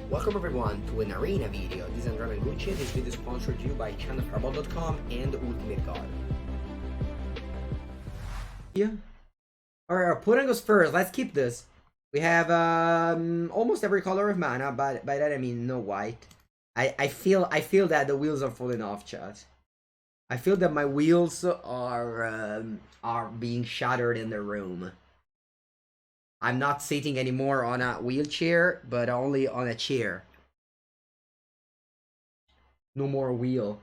Welcome everyone to an arena video. This is Andrea Mengucci. This video is sponsored to you by channelfireball.com and Ultimate God. Yeah. Alright, our opponent goes first. Let's keep this. We have almost every color of mana, but by that I mean no white. I feel that the wheels are falling off, chat. I feel that my wheels are being shattered in the room. I'm not sitting anymore on a wheelchair, but only on a chair. No more wheel.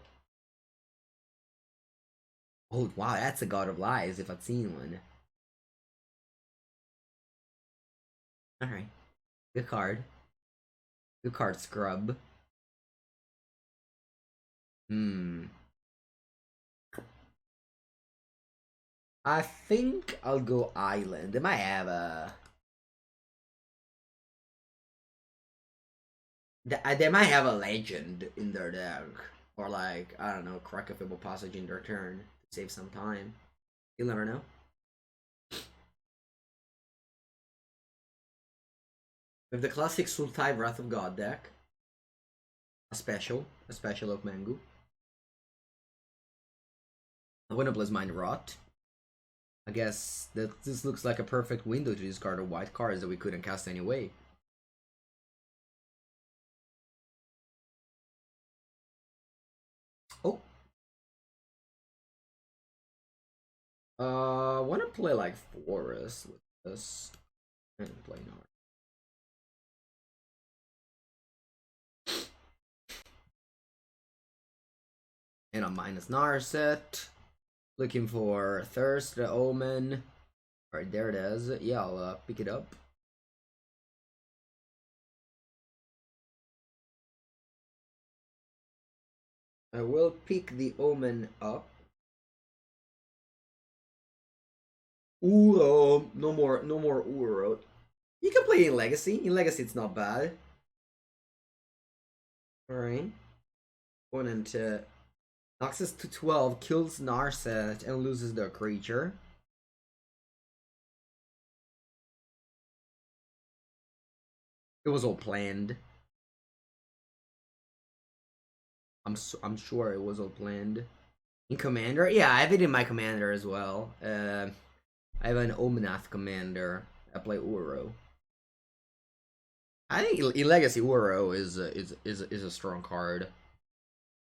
Oh, wow, that's a God of Lies if I've seen one. Alright. Good card. Good card, Scrub. I think I'll go Island. They might have a... They might have a Legend in their deck. Or like, I don't know, Crackable Passage in their turn to save some time. You'll never know. With the classic Sultai Wrath of God deck. A special of Mangu. I want to Blizz Mind Rot. I guess that this looks like a perfect window to discard a white cards that we couldn't cast anyway. Oh. I want to play like Forest with this. And play Nard. And a minus Narset. Looking for Thirst, the Omen. Alright, there it is. Yeah, I'll pick it up. I will pick the Omen up. Uro. No more Uro. You can play in Legacy. In Legacy it's not bad. Alright. Opponent knocks us to 12, kills Narset, and loses the creature. It was all planned. I'm sure it was all planned. In Commander? Yeah, I have it in my Commander as well. I have an Omnath Commander. I play Uro. I think in Legacy Uro is a strong card.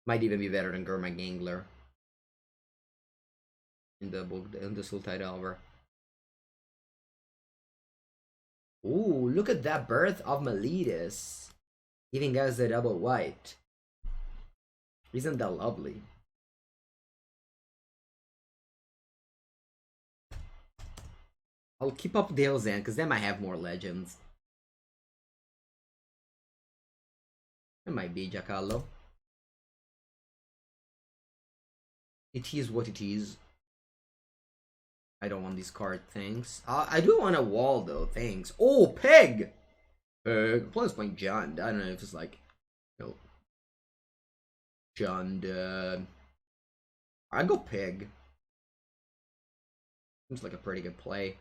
Might even be better than Gurma Gangler in the Sultai Delver. Ooh, look at that Birth of Meletis, giving us the double white. Isn't that lovely? I'll keep up Dale's End because they might have more legends. It might be Giacarlo. It is what it is. I don't want this card, thanks. I do want a wall though, thanks. Oh, Peg! Peg. Plus playing Jund. I don't know if it's like, you know, Jund. I'd go Peg. Seems like a pretty good play.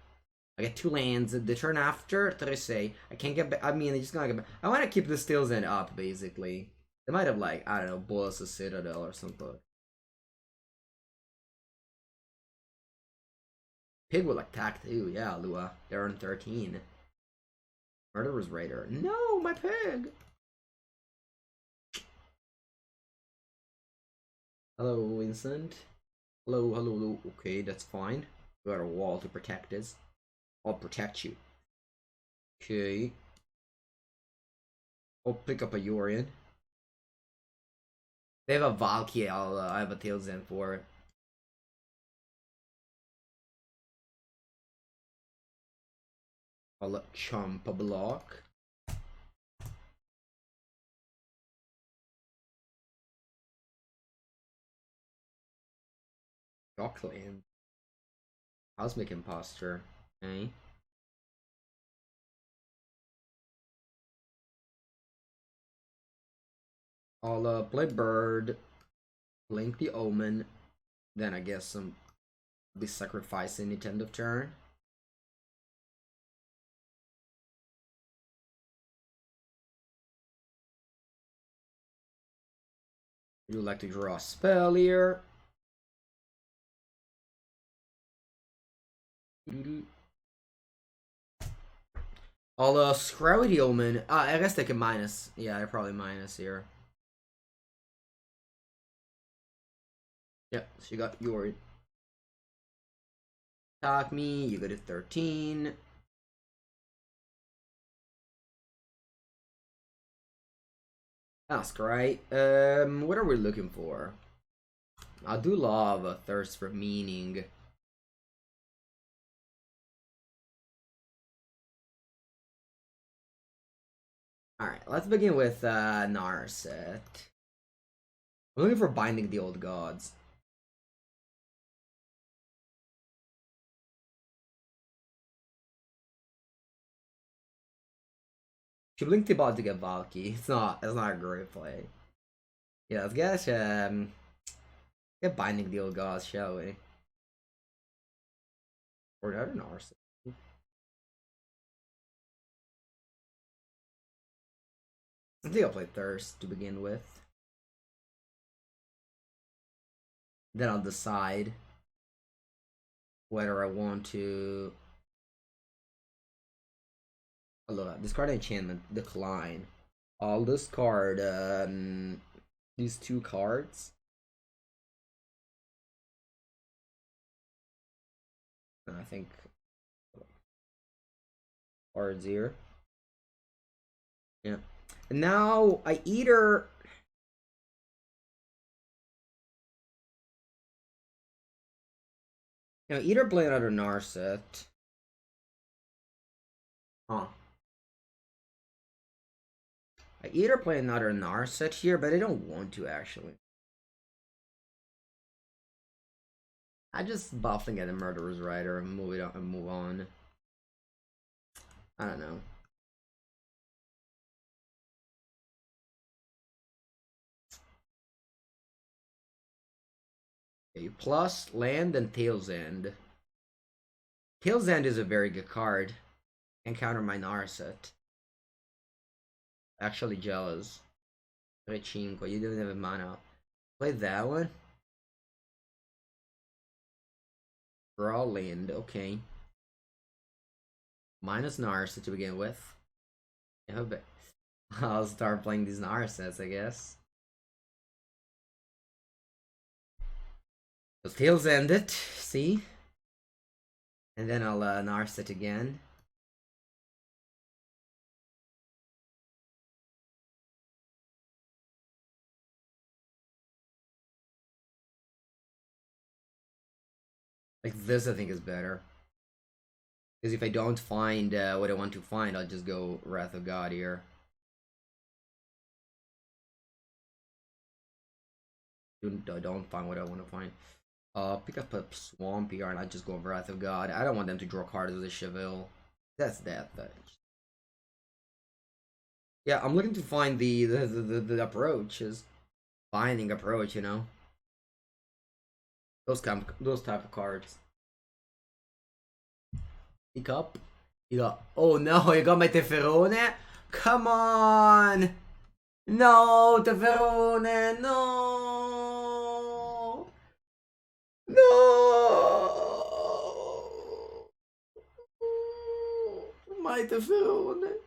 I get 2 lands. The turn after, Trece. I can't get back. I mean, I just gonna get back. I want to keep the Steel's End up, basically. They might have, like, I don't know, Bolas a Citadel or something. Pig will attack too, yeah, Lua. They're on 13. Murderer's Raider. No, my pig! Hello, Vincent. Hello. Okay, that's fine. We got a wall to protect us. I'll protect you. Okay. I'll pick up a Yorion. They have a Valkyrie, I have a Tail's End for it. I'll chump a block. Shockland. Cosmic Imposter. Okay. I'll play Bird. Blink the Omen. Then I guess I'll be sacrificing it end of turn. You would like to draw a spell here. Although Scrowy the Omen, I guess they can minus. Yeah, they're probably minus here. Yep, she got your attack me. You go to 13. That's great. What are we looking for? I do love a thirst for meaning. Alright, let's begin with Narset. I'm looking for Binding the Old Gods. She blinked about to get Valky. It's not a great play. Yeah, let's get Binding the Old Gods, shall we? Or the other Narset. I think I'll play Thirst to begin with. Then I'll decide whether I want to. Oh, look, discard enchantment, decline. I'll discard these 2 cards. And I think cards here. Yeah. And now I either either play another Narset. Huh. I either play another Narset here, but I don't want to actually. I just buffing at the Murderer's Rider and move it on and move on. I don't know. Okay, plus land and Tail's End. Tail's End is a very good card. Encounter my Narset. Actually jealous. Rechinko, you don't have a mana. Play that one. Draw land, okay. Minus Narset to begin with. Yeah, but I'll start playing these Narsets, I guess. So Tails End it, see? And then I'll Narset again. Like this I think is better. Because if I don't find what I want to find, I'll just go Wrath of God here. I don't find what I want to find. Pick up a Swamp here and I just go Wrath of God. I don't want them to draw cards with a Chevelle. That's that. Yeah, I'm looking to find the approaches. Binding approach, you know. Those type of cards. Pick up. You got. Oh no! You got my Teferone. Come on! No, Teferone! No! No! My Teferone.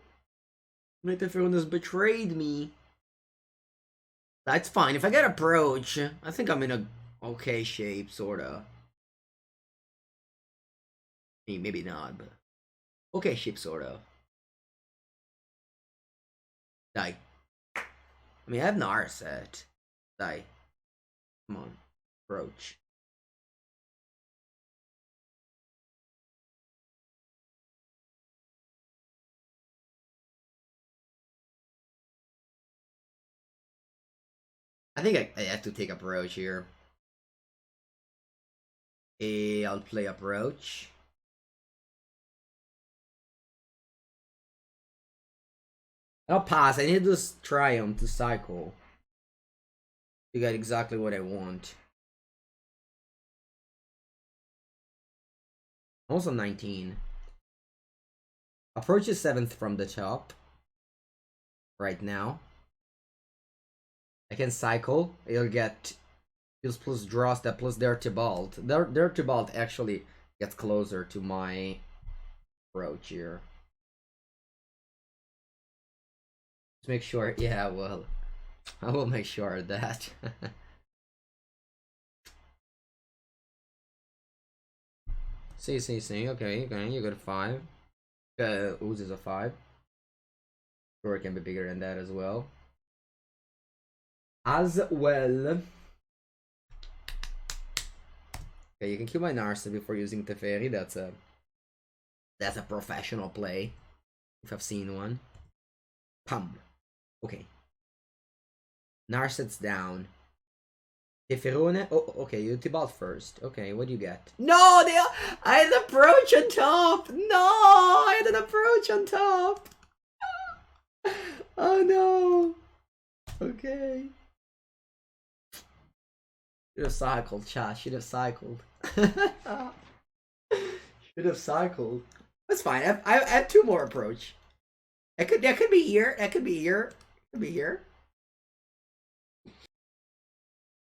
My Teferone has betrayed me. That's fine. If I get approach, I think I'm in a okay shape, sorta. Maybe not, but okay shape, sorta. Die. I mean, I have Narset. Die. Come on. Approach. I think I have to take approach here. I'll play approach. I'll pass. I need this Triumph to cycle to get exactly what I want. Also 19. Approach is 7th from the top. Right now. I can cycle. You'll get plus draws that plus their Tibalt. Their Tibalt actually gets closer to my approach here. Just make sure. Yeah, well, I will make sure of that. See. Okay, you got a 5. Ooze is a 5. Sure, it can be bigger than that as well. Okay, you can kill my Narsa before using Teferi. That's a professional play, if I've seen one. Pum. Okay. Narset's down. Teferone. Oh, okay. You Tibalt first. Okay, what do you get? No, I had an approach on top. No, I had an approach on top. Oh no. Okay. Should have cycled, chat. Should have cycled. Should have cycled. That's fine. I have 2 more approach. That could be here. That could be here. Could be here.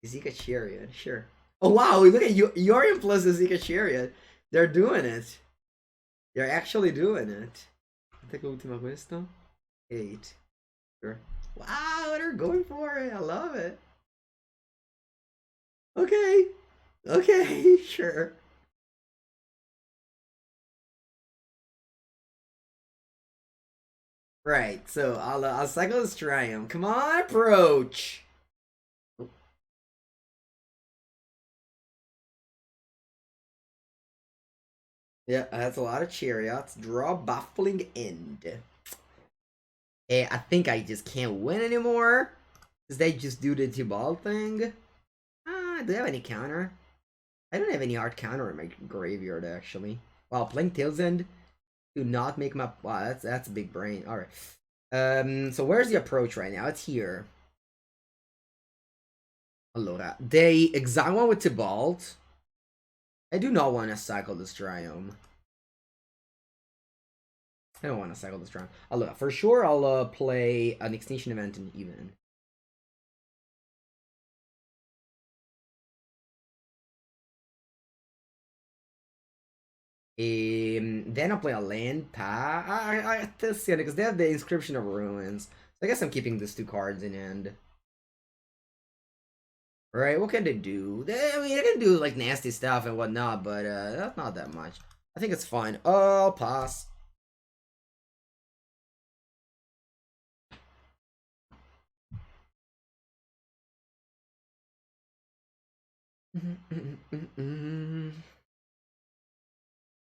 Zika Chariot, sure. Oh wow, look at you, Yorian plus the Zika Chariot. They're doing it. They're actually doing it. Take ultima questo. 8. Sure. Wow, they're going for it. I love it. Okay. Okay, sure. Right, so I'll cycle this Triumph. Come on, approach. Yeah, that's a lot of chariots. Draw baffling end. I think I just can't win anymore. Because they just do the Tibalt thing. Do they have any counter? I don't have any art counter in my graveyard, actually. Wow, playing Tails End. Do not make my... Wow, that's a big brain. Alright. So where's the approach right now? It's here. Allora, they exile one with Tibalt. I do not want to cycle this Triumph. I don't want to cycle this Triumph. Allora, for sure I'll play an Extinction Event and even. Then I'll play a land path. I see it because they have the Inscription of Ruins. So I guess I'm keeping these 2 cards in hand. Right, what can they do? I mean, they can do like nasty stuff and whatnot, but that's not that much. I think it's fine. Oh, I'll pass.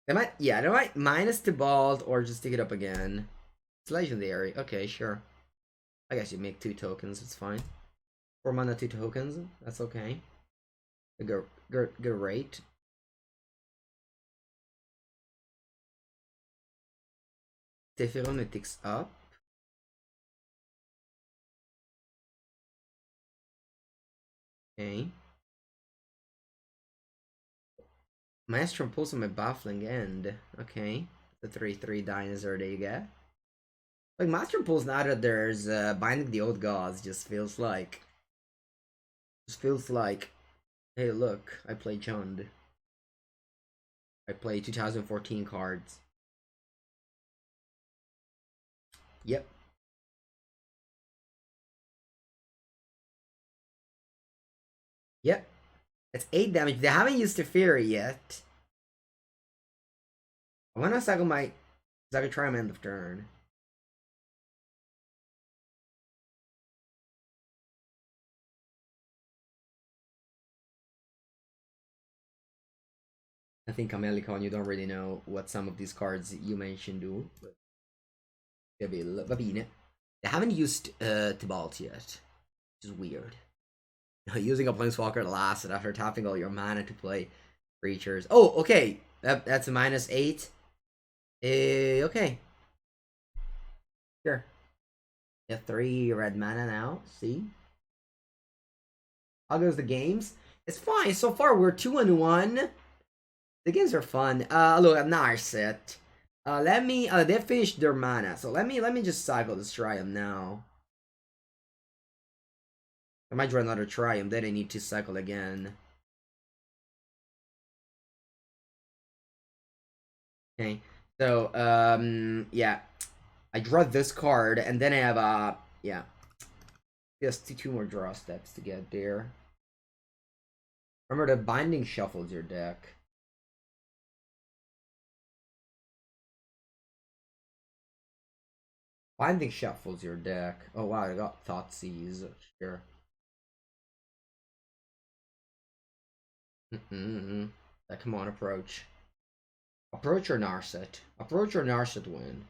They might minus Tibalt or just stick it up again. It's legendary. Okay, sure. I guess you make 2 tokens, it's fine. 4 mana, 2 tokens, that's okay. Good rate. Teferone ticks up. Okay. Maestro pulls on my baffling end. Okay. The 3/3 dinosaur that you get. Like, Master Pulls now that there's Binding the Old Gods just feels like... Hey, look, I play Jund. I play 2014 cards. Yep. Yep. That's 8 damage. They haven't used Teferi yet. I want to cycle my... I could try him end of turn. I think Camelicon, you don't really know what some of these cards you mentioned do. But va bene. They haven't used Tibalt yet, which is weird. Using a Planeswalker last after tapping all your mana to play creatures. Oh, okay. That's a -8. Okay. Sure. You have 3 red mana now. See? How goes the games? It's fine. So far, we're 2-1. The games are fun. Look, Narset. Let me. They finished their mana, so let me just cycle this Triumph now. I might draw another Triumph, then I need to cycle again. Okay, so, yeah. I draw this card, and then I have, yeah. Just two more draw steps to get there. Remember, the Binding shuffles your deck. Binding shuffles your deck. Oh wow, I got Thoughtseize. Sure. Come on, approach. Approach or Narset. Approach or Narset win.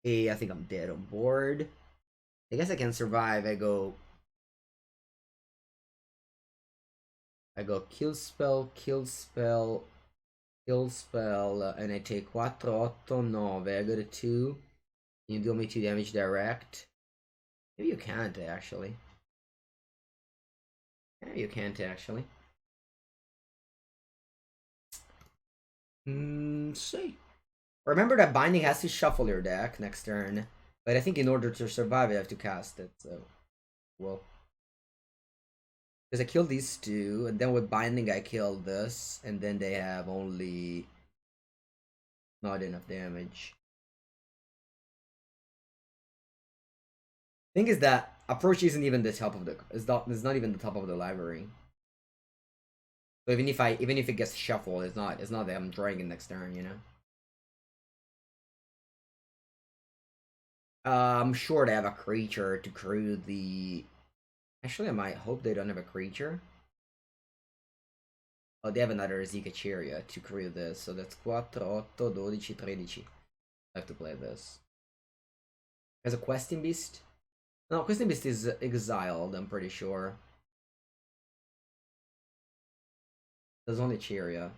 Hey, I think I'm dead on board. I guess I can survive. I go kill spell, kill spell, kill spell, and I take 4, 8, 9. I go to 2. You deal me 2 damage direct. Maybe you can't actually. Maybe you can't actually. See. Remember that Binding has to shuffle your deck next turn. But I think in order to survive, you have to cast it, so... Well. Because I killed these two, and then with Binding I killed this, and then they have only... not enough damage. Thing is that approach isn't even the top of the... It's not even the top of the library. So even if it gets shuffled, it's not that I'm drawing it next turn, you know? I'm sure they have a creature to crew the... Actually, I might hope they don't have a creature. Oh, they have another Zika to crew this, so that's 4, 8, 12, 13. I have to play this. As a Questing Beast? No, Questing Beast is exiled, I'm pretty sure. There's only Cheeria.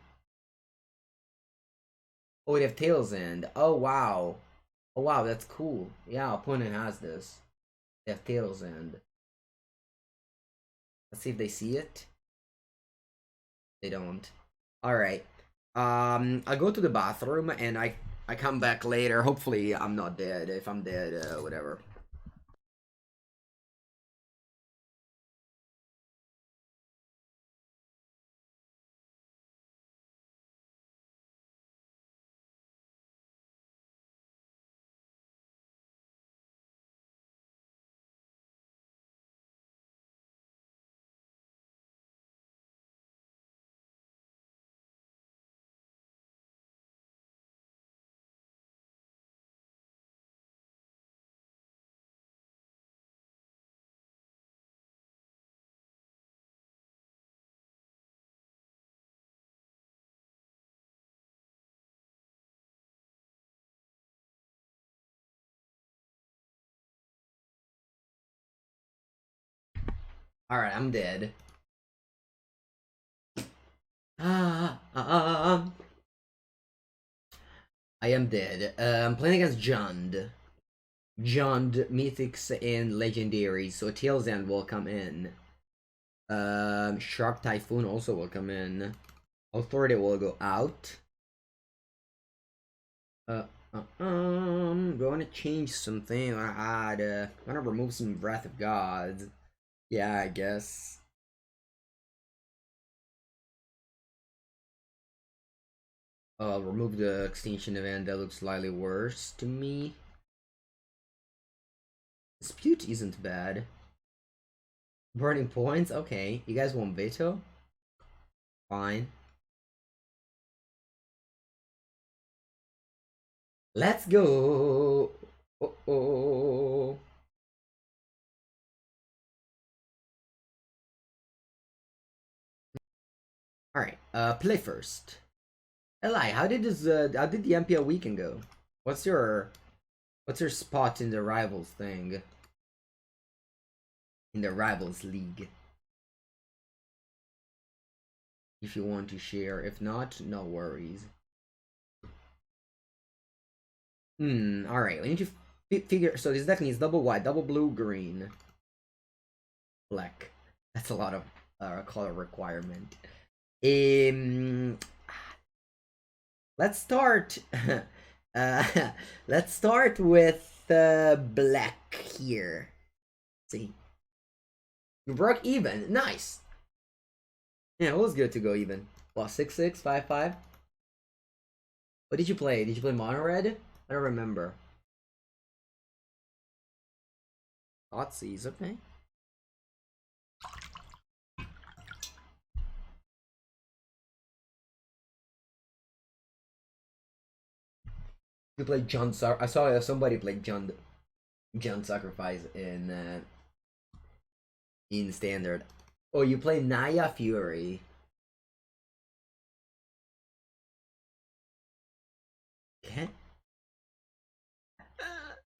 Oh, they have Tails End. Oh, wow. Oh, wow, that's cool. Yeah, opponent has this. They have Tails End. Let's see if they see it. They don't. Alright. I go to the bathroom and I come back later. Hopefully I'm not dead. If I'm dead, whatever. Alright, I'm dead. I am dead. I'm playing against Jund. Jund, Mythics, and Legendaries, so Tails End will come in. Sharp Typhoon also will come in. Authority will go out. Going to change something. Gonna remove some Wrath of Gods. Yeah, I guess. I'll remove the Extinction Event. That looks slightly worse to me. Dispute isn't bad. Burning Points? Okay. You guys want Veto? Fine. Let's go! Oh. Alright, play first. Eli, how did the MPL weekend go? What's your spot in the Rivals thing? In the Rivals League? If you want to share. If not, no worries. Alright, we need to figure... So this deck needs double white, double blue, green. Black. That's a lot of color requirement. Let's start Uh, let's start with black here. Let's see. You broke even. Nice. Yeah, it was good to go even. Well, 6-6, 5-5. What did you play? Did you play mono red? I don't remember. Thoughtseize, okay. You played John I saw somebody play John Sacrifice in standard. Oh, you play Naya Fury. Okay.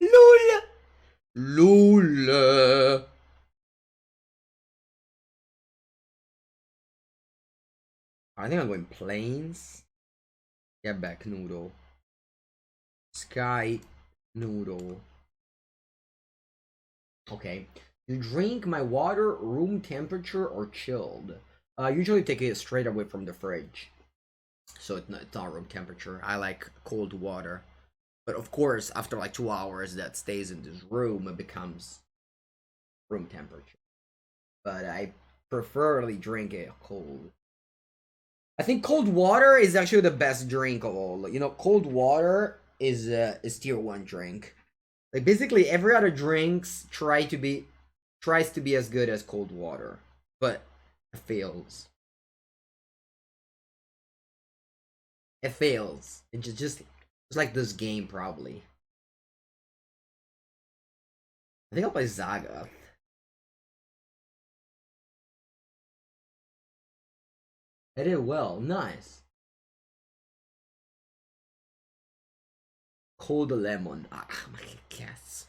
LOL! LOL! I think I'm going plains. Get back noodle. Sky noodle. Okay. You drink my water room temperature or chilled? I usually take it straight away from the fridge. So it's not room temperature. I like cold water. But of course, after like 2 hours that stays in this room, it becomes room temperature. But I preferably drink it cold. I think cold water is actually the best drink of all. You know, cold water is tier 1 drink. Like basically every other drinks tries to be as good as cold water, but it fails. It fails. It's just like this game probably. I think I'll play Zaga. I did well. Nice. Cold lemon. Ah, my guess.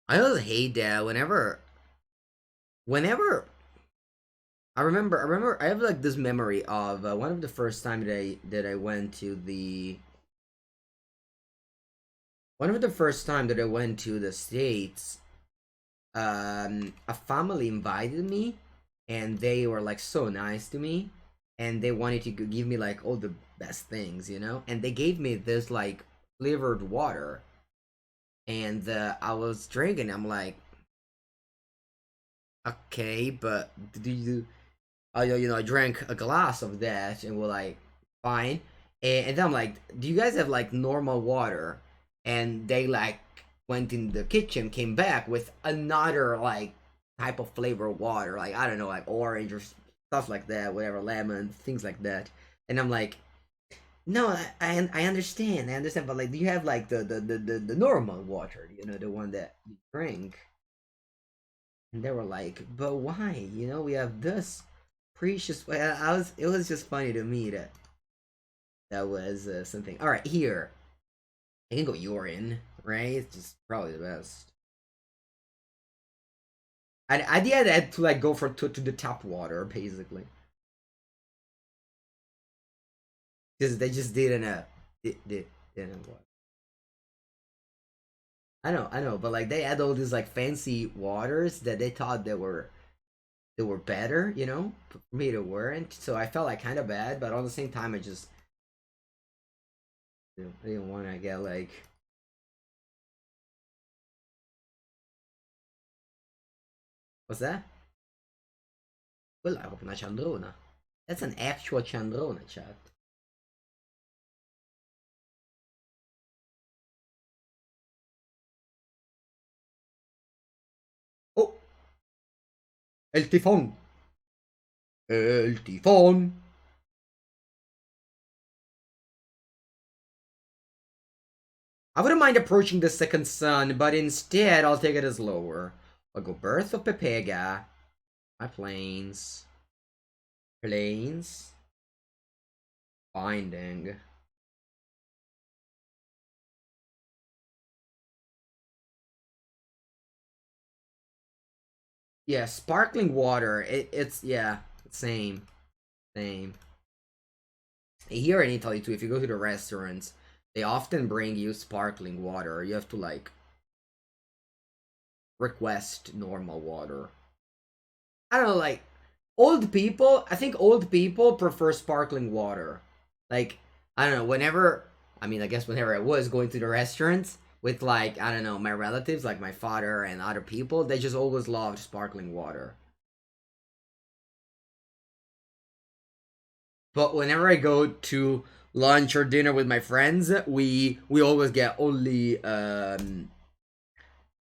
I always hate that whenever I remember I have like this memory of one of the first time that I went to the one of the first time that I went to the States. A family invited me, and they were like so nice to me, and they wanted to give me like all the best things, you know, and they gave me this like flavored water, and I was drinking. I'm like, okay, but do you I drank a glass of that and we're like, fine. And then I'm like, do you guys have like normal water? And they like went in the kitchen, came back with another like type of flavor water, like I don't know, like orange or stuff like that, whatever, lemon, things like that. And I'm like, no, I understand, but like, do you have like the normal water, you know, the one that you drink? And they were like, but why? You know, we have this precious. It was just funny to me that was something. All right, here I can go urine, right? It's just probably the best. I did had to like go to the tap water basically because they just didn't didn't what. I know, but like they had all these like fancy waters that they thought they were better, you know. For me, they weren't. So I felt like kind of bad, but at the same time, I just I didn't want to get like. What's that? Quella era proprio una ciandrona. That's an actual ciandrona, chat. Oh, el tifón. El tifón. I wouldn't mind approaching the second sun, but instead I'll take it as lower. I'll go Birth of Pepega. My planes. Planes. Binding. Yeah, sparkling water. It's yeah, same. Same. Here in Italy too, if you go to the restaurants, they often bring you sparkling water. You have to like request normal water. I don't know, like old people. I think old people prefer sparkling water. Like I don't know. I mean, I guess whenever I was going to the restaurants with, like, I don't know, my relatives, like my father and other people, they just always loved sparkling water. But whenever I go to lunch or dinner with my friends, we always get only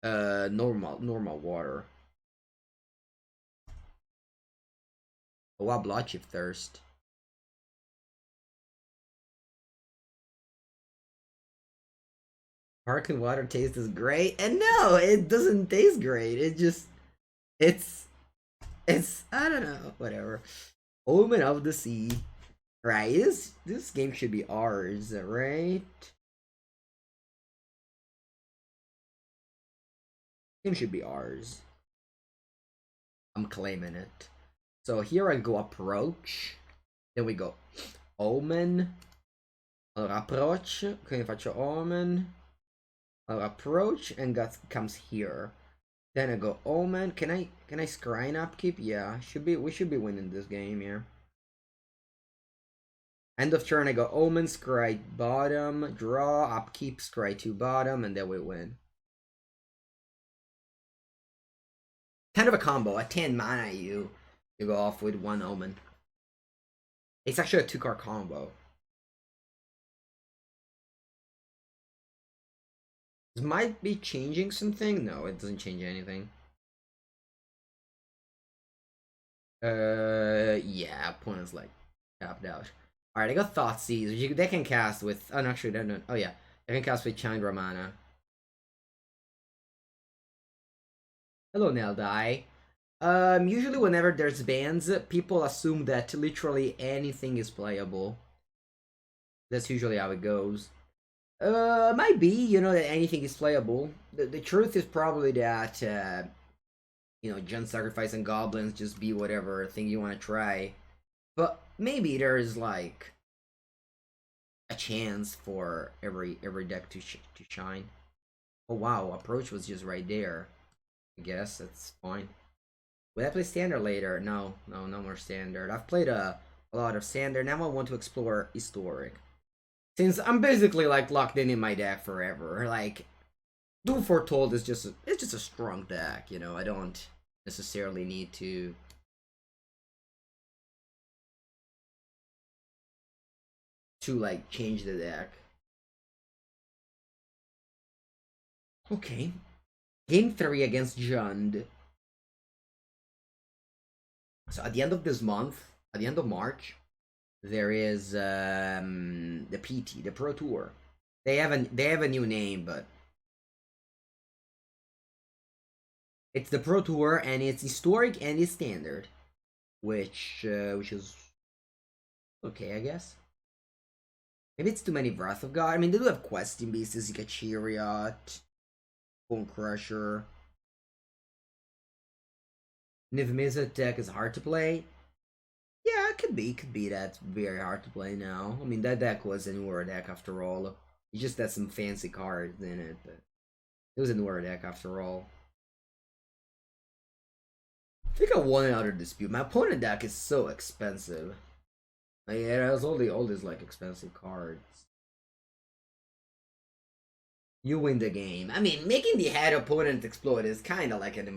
normal water. Oh, what blood chip thirst. Sparkling water tastes great, and no, it doesn't taste great. It just it's it's I don't know, whatever. Omen of the Sea. Right, this game should be ours, right? Game should be ours. I'm claiming it. So here I go approach. Then we go Omen. Allora approach. Quindi faccio Omen. Allora approach and comes here. Then I go Omen. Can I scry upkeep? Yeah, we should be winning this game here. End of turn I go Omen, scry bottom, draw, upkeep, scry 2 bottom, and then we win. Kind of a combo. At 10 mana you go off with 1 Omen. It's actually a 2-card combo. This might be changing something. No, it doesn't change anything. Yeah, opponent's like tapped out. Alright, I got Thoughtseize. They can cast with. Oh, no, actually, they don't. Oh, yeah. They can cast with Chandra mana. Hello, Neldai. Usually, whenever there's bans, people assume that literally anything is playable. That's usually how it goes. Might be, you know, that anything is playable. The truth is probably that, you know, Jund Sacrifice and Goblins just be whatever thing you want to try. But maybe there's, like, a chance for every deck to shine. Oh, wow, Approach was just right there. I guess, that's fine. Will I play Standard later? No more Standard. I've played a lot of Standard, now I want to explore Historic. Since I'm basically like locked in my deck forever, like Doom Foretold is just it's just a strong deck, you know. I don't necessarily need to like change the deck. Okay, game 3 against Jund. So at the end of this month, at the end of March, there is the PT, the Pro Tour. They have a new name, but it's the Pro Tour, and it's Historic and it's Standard, which is okay, I guess. Maybe it's too many Wrath of God. I mean, they do have questing beasts. You get Chariot, Bone Crusher. Niv Mizzet deck is hard to play. Yeah, it could be. Could be that's very hard to play now. I mean, that deck was a newer deck after all. It just had some fancy cards in it, but it was a newer deck after all. I think I won another dispute. My opponent deck is so expensive. Like, it has all these like expensive cards. You win the game. I mean, making the head opponent explode is kind of like it's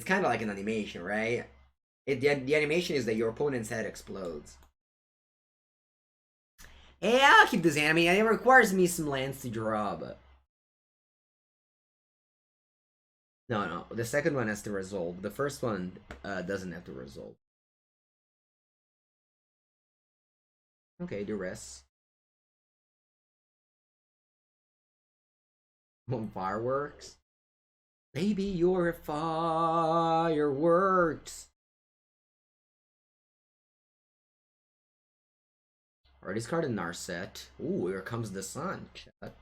kind of like an animation, right? The animation is that your opponent's head explodes. Yeah, I'll keep this anime. It requires me some lands to draw, but no. The second one has to resolve. The first one doesn't have to resolve. Okay, the rest. Fireworks. Baby, you're fireworks. Already discarded Narset. Ooh, here comes the sun. Chat.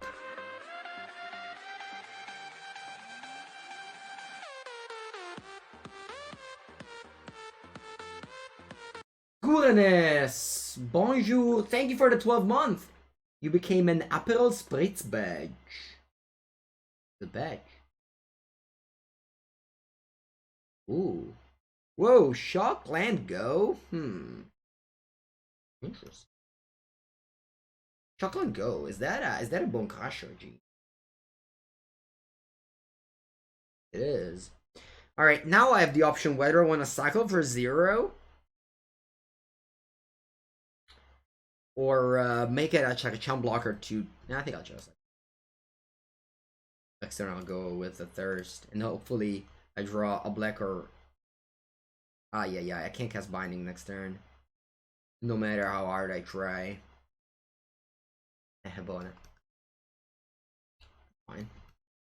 Goodness! Bonjour! Thank you for the 12 month! You became an Aperol Spritz badge. The badge. Ooh. Whoa, shock land go? Interesting. Chocolate Go, is that a Bone Crusher, G? It is. Alright, now I have the option whether I want to cycle for 0 or make it a chump blocker to. I think I'll just next turn I'll go with a Thirst, and hopefully I draw a black or. Yeah, I can't cast Binding next turn. No matter how hard I try. Bona. Fine.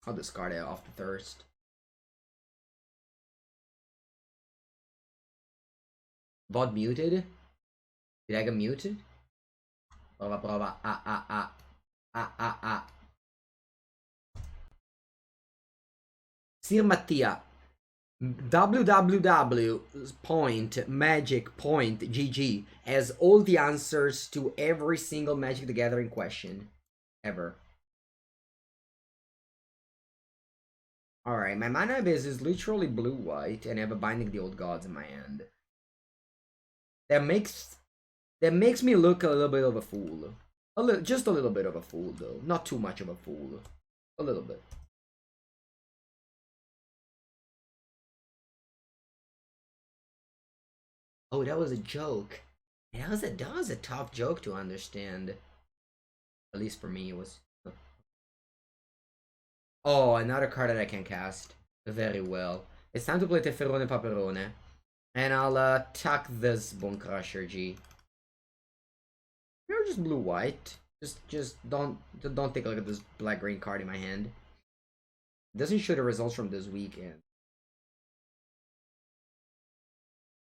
I'll discard it off the Thirst. Bot muted? Did I get muted? Prova. Sir Mattia. www.magic.gg has all the answers to every single Magic the Gathering question ever. Alright, my mana base is literally blue-white, and I have a Binding the Old Gods in my hand. That makes me look a little bit of a fool. Just a little bit of a fool, though. Not too much of a fool. A little bit. Oh, that was a joke. That was a tough joke to understand. At least for me, it was. Oh, another card that I can cast. Very well. It's time to play Teferone Paperone. And I'll tuck this Bone Crusher, G. You're just blue-white. Just don't take a look at this black-green card in my hand. It doesn't show the results from this weekend.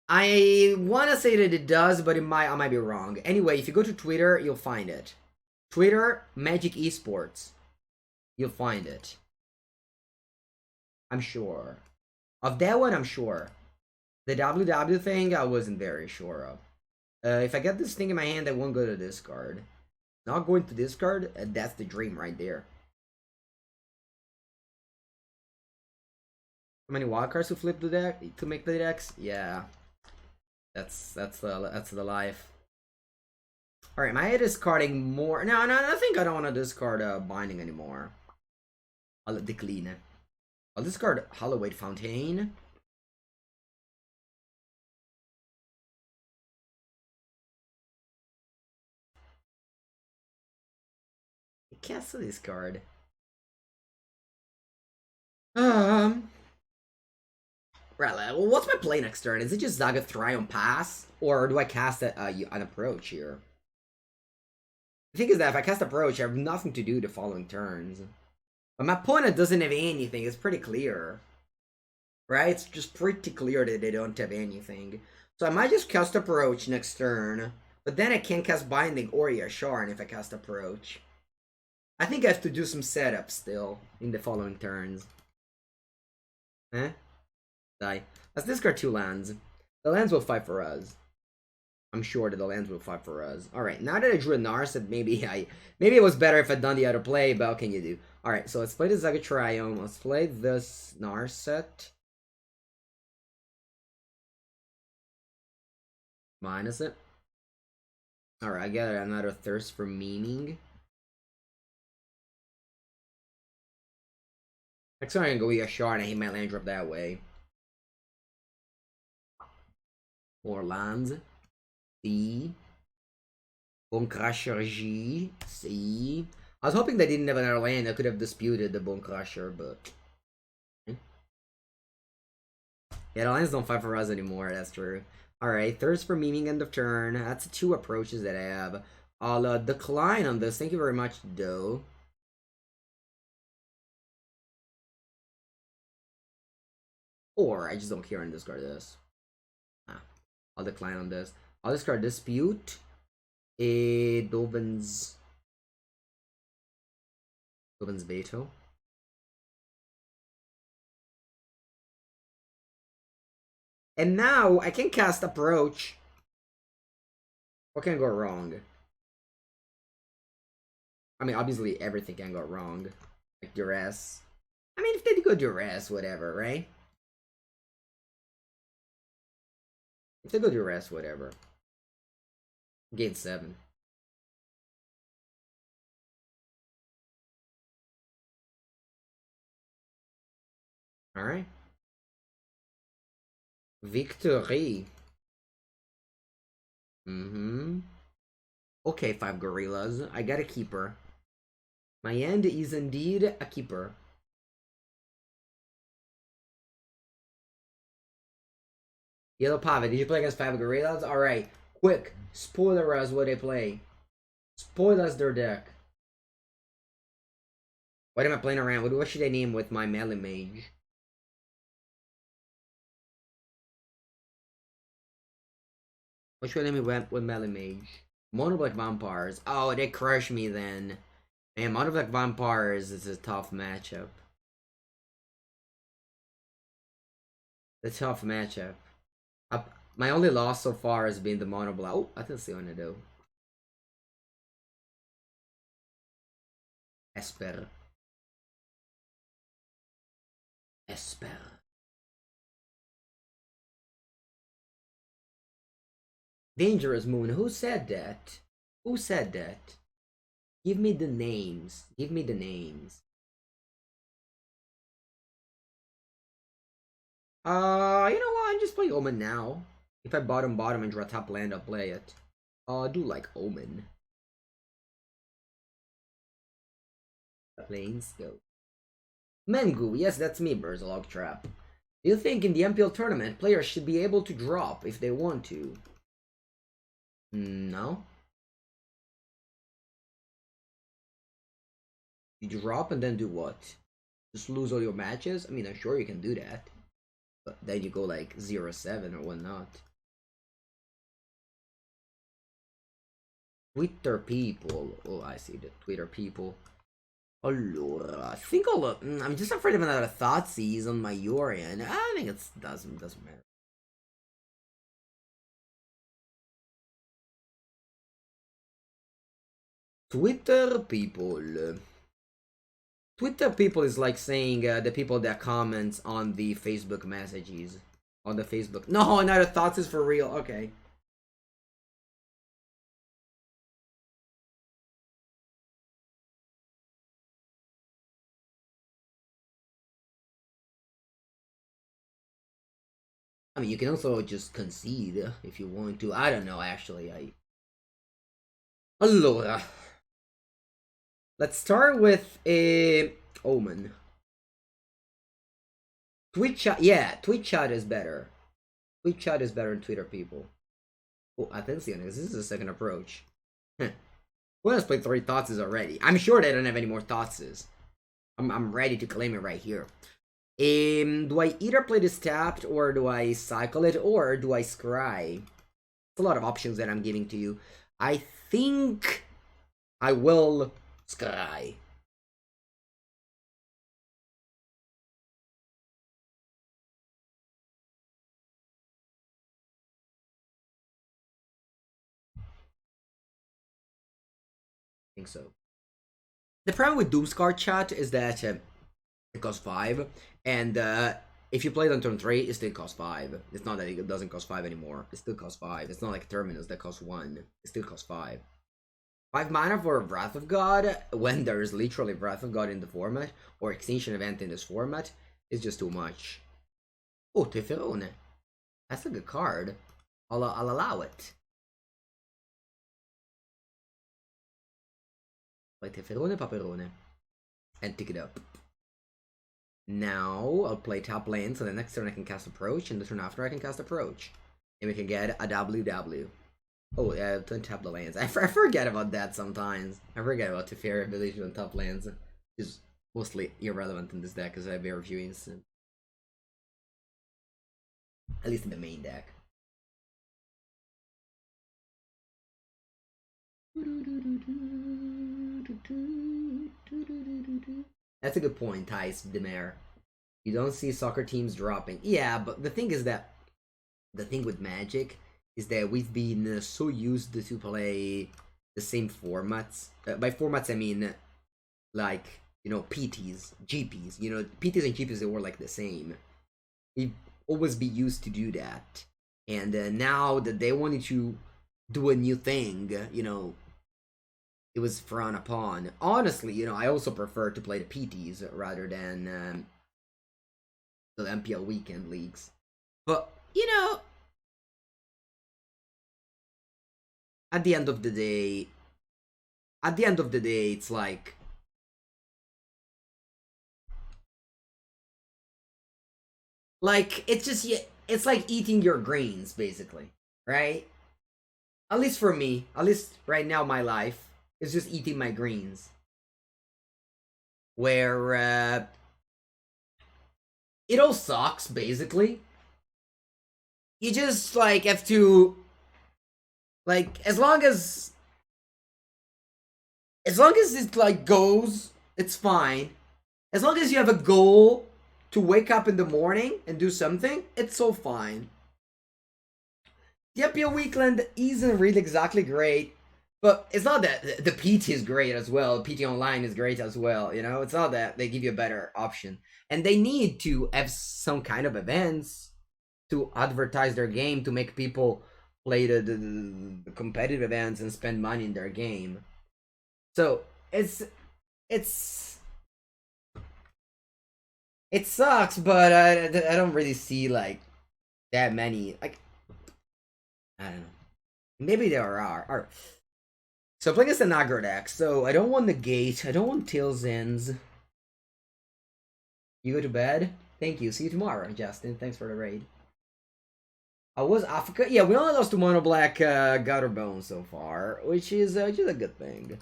I want to say that it does, but I might be wrong. Anyway, if you go to Twitter, you'll find it. Twitter, Magic Esports. You'll find it. I'm sure. Of that one, I'm sure. The WW thing, I wasn't very sure of. If I get this thing in my hand, I won't go to discard. Not going to discard, that's the dream right there. How many wildcards to flip the deck to make the decks? Yeah, that's the life. All right, am I discarding more? No, I think I don't want to discard Binding anymore. I'll decline it. I'll discard Holloway Fontaine. Cancel this card. Right, well, what's my play next turn? Is it just Zaga on pass? Or do I cast an approach here? The thing is that if I cast approach, I have nothing to do the following turns. But my opponent doesn't have anything, it's pretty clear. Right? It's just pretty clear that they don't have anything. So I might just cast approach next turn. But then I can't cast Binding or Yasharn if I cast approach. I think I have to do some setup still in the following turns. Eh? Die. Let's discard 2 lands. The lands will fight for us. I'm sure that the lands will fight for us. Alright, now that I drew a Narset, maybe it was better if I'd done the other play, but what can you do? Alright, so let's play the Zagatriome. Let's play this Narset. Minus it. Alright, I got another Thirst for Meaning. Next time I can go Yashar and I hit my land drop that way. 4 lands. C. Bone Crusher G. C. I was hoping they didn't have another land that could have disputed the Bone Crusher, but. Yeah, the lands don't fight for us anymore, that's true. Alright, Thirst for Meaning, end of turn. That's 2 approaches that I have. I'll decline on this. Thank you very much, though. Or I just don't care and discard this. I'll decline on this. I'll discard Dispute. Dovin's Veto. And now I can cast Approach. What can go wrong? I mean, obviously everything can go wrong. Like Duress. I mean, if they go Duress, whatever, right? If they go Duress, whatever. Gain 7. Alright. Victory. Okay, 5 gorillas. I got a keeper. My end is indeed a keeper. Yellow Pava, did you play against 5 gorillas? Alright, quick. Spoiler us what they play. Spoil us their deck. What am I playing around? What should I name with my melee mage? What should I name with melee mage? Mono Black Vampires. Oh, they crush me then. Man, Mono Black Vampires is a tough matchup. The tough matchup. My only loss so far has been the Mono Black. Oh, I can see what I do. Esper. Dangerous Moon. Who said that? Who said that? Give me the names. Give me the names. You know what? I'm just playing Omen now. If I bottom and draw top land, I'll play it. I do like Omen. Planes go. Mengu, yes, that's me, Burzalog Trap. Do you think in the MPL tournament, players should be able to drop if they want to? No. You drop and then do what? Just lose all your matches? I mean, I'm sure you can do that. But then you go like 0-7 or whatnot. Twitter people. Oh, I see the Twitter people. Allora, I think I'm just afraid of another Thoughtseize on my Yorian. I think it doesn't matter. Twitter people. Twitter people is like saying the people that comment on the Facebook messages. On the Facebook. No, another Thoughtseize for real. Okay. I mean, you can also just concede if you want to. I don't know, actually. Allora. Let's start with a Omen. Twitch chat, yeah, Twitch chat is better. Twitch chat is better than Twitter people. Oh, attention, this is the second approach. Who has played 3 Thoughtseize already? I'm sure they don't have any more Thoughtseizes. I'm ready to claim it right here. Do I either play this tapped, or do I cycle it, or do I scry? It's a lot of options that I'm giving to you. I think I will scry. I think so. The problem with Doomscar chat is that it costs 5, and if you play it on turn 3, it still costs 5. It's not that it doesn't cost 5 anymore. It still costs 5. It's not like Terminus that costs 1. It still costs 5. 5 mana for Wrath of God, when there is literally Wrath of God in the format, or Extinction Event in this format, is just too much. Oh, Teferone. That's a good card. I'll allow it. Play Teferone, Paperone. And pick it up. Now, I'll play top lane, so the next turn I can cast Approach, and the turn after I can cast Approach. And we can get a WW. Oh, yeah, don't tap the lands. I forget about that sometimes. I forget about Teferi ability to untap lands. It's mostly irrelevant in this deck, because I have very few instant. At least in the main deck. That's a good point, Thais Demare. You don't see soccer teams dropping. Yeah, but the thing is that the thing with Magic is that we've been so used to play the same formats. By formats, I mean like, you know, PTs, GPs. You know, PTs and GPs, they were like the same. We've always been used to do that, and now that they wanted to do a new thing, you know, it was frowned upon. Honestly, you know, I also prefer to play the PTs rather than the MPL weekend leagues. But you know, at the end of the day, it's like it's just it's like eating your greens basically, right? At least for me, at least right now, my life is just eating my greens. Where it all sucks basically. You just like have to like as long as it like goes, it's fine. As long as you have a goal to wake up in the morning and do something, it's so fine. The MPL weekend isn't really exactly great, but it's not that the PT is great as well. PT online is great as well. You know, it's not that they give you a better option, and they need to have some kind of events to advertise their game to make people play the competitive events and spend money in their game. So it's it sucks, but I don't really see like that many. Like I don't know. Maybe there are. So playing against the Nagro deck. So I don't want the gate. I don't want Tails Ends. You go to bed? Thank you. See you tomorrow, Justin. Thanks for the raid. I was Africa. Yeah, we only lost to Mono Black Gutter Bone so far, which is a good thing.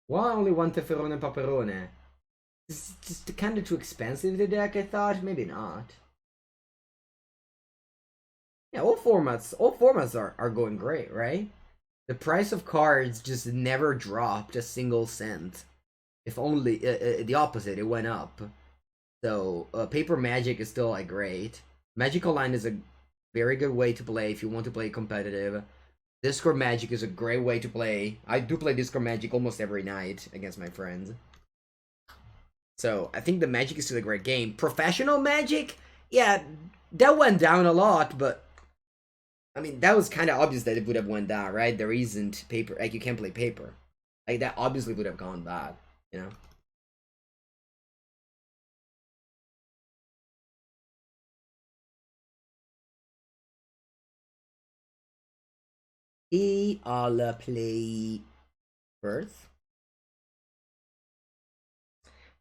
Why only one Teferone and Paperone? It's just kind of too expensive, the deck, I thought. Maybe not. Yeah, all formats are going great, right? The price of cards just never dropped a single cent. If only the opposite, it went up. So Paper Magic is still like great. Magic Online is a very good way to play if you want to play competitive. Discord Magic is a great way to play. I do play Discord Magic almost every night against my friends. So I think the Magic is still a great game. Professional Magic, yeah, that went down a lot, but I mean that was kind of obvious that it would have went down, right? There isn't paper, like you can't play paper, like that obviously would have gone bad, you know. I'll play Birth.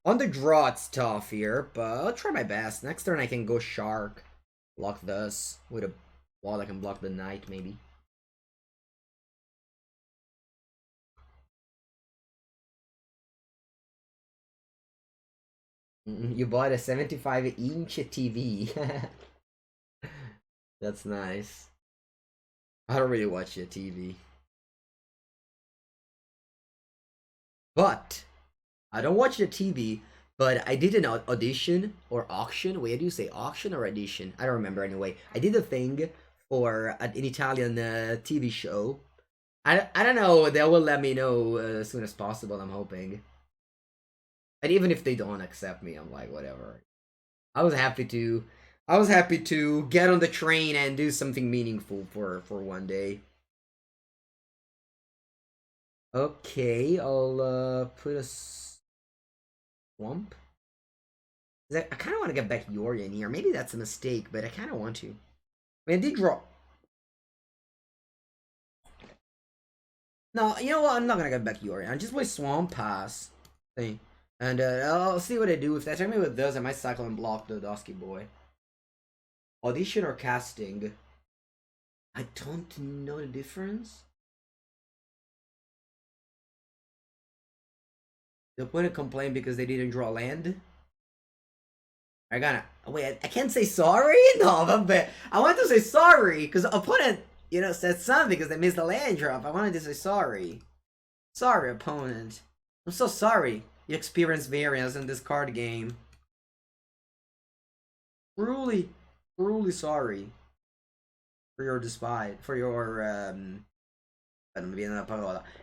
On the draw, it's tough here, but I'll try my best. Next turn, I can go Shark, block this with a wall. I can block the Knight, maybe. You bought a 75-inch TV. That's nice. I don't really watch your TV. But I don't watch the TV, but I did an audition or auction. Wait, do you say auction or audition? I don't remember anyway. I did a thing for an Italian TV show. I don't know. They will let me know as soon as possible. I'm hoping. And even if they don't accept me, I'm like whatever. I was happy to. I was happy to get on the train and do something meaningful for one day. Okay, I'll put a swamp. I kind of want to get back Yori in here. Maybe that's a mistake, but I kind of want to. I mean, I did draw. No, you know what? I'm not gonna get back Yori. I just play Swamp Pass thing, and I'll see what I do. If they attack me with this, I might cycle and block the Dusky Boy. Audition or casting? I don't know the difference. The opponent complained because they didn't draw land. I gotta wait. I can't say sorry. No, but I want to say sorry because opponent, said something because they missed the land drop. I wanted to say sorry. Sorry, opponent. I'm so sorry. You experienced variance in this card game. Truly, truly sorry for your despite for your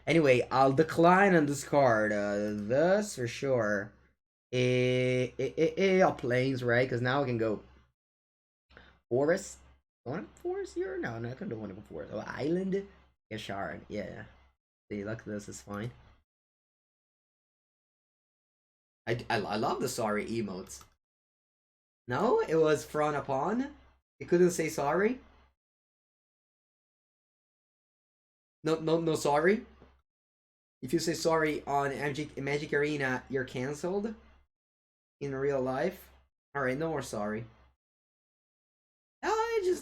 Anyway, I'll decline on this card. This for sure. All planes, right? Because now I can go forest. I want forest here? No, I can do one of forest. Oh, island. Yeah, shard. Yeah. See, look, this is fine. I love the sorry emotes. No, it was frowned upon. You couldn't say sorry. No sorry. If you say sorry on Magic Arena, you're cancelled. In real life. All right, no more sorry. Oh, you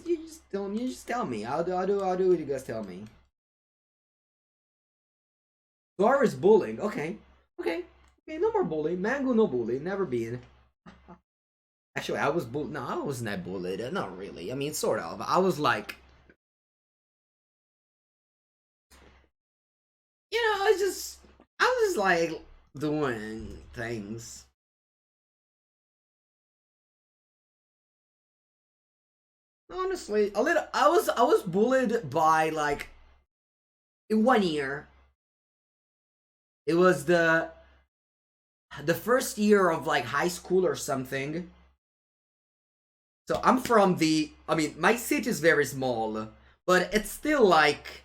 just tell me. I'll do what you guys tell me. Sorry is bullying. Okay, okay, no more bullying. Mango, no bullying. Never been. Actually, I was bullied. No, I wasn't bullied. Not really. I mean, sort of. I was like, I was like doing things. Honestly, a little. I was bullied by like in 1 year. It was the first year of like high school or something. So I'm from the. I mean, my city is very small, but it's still like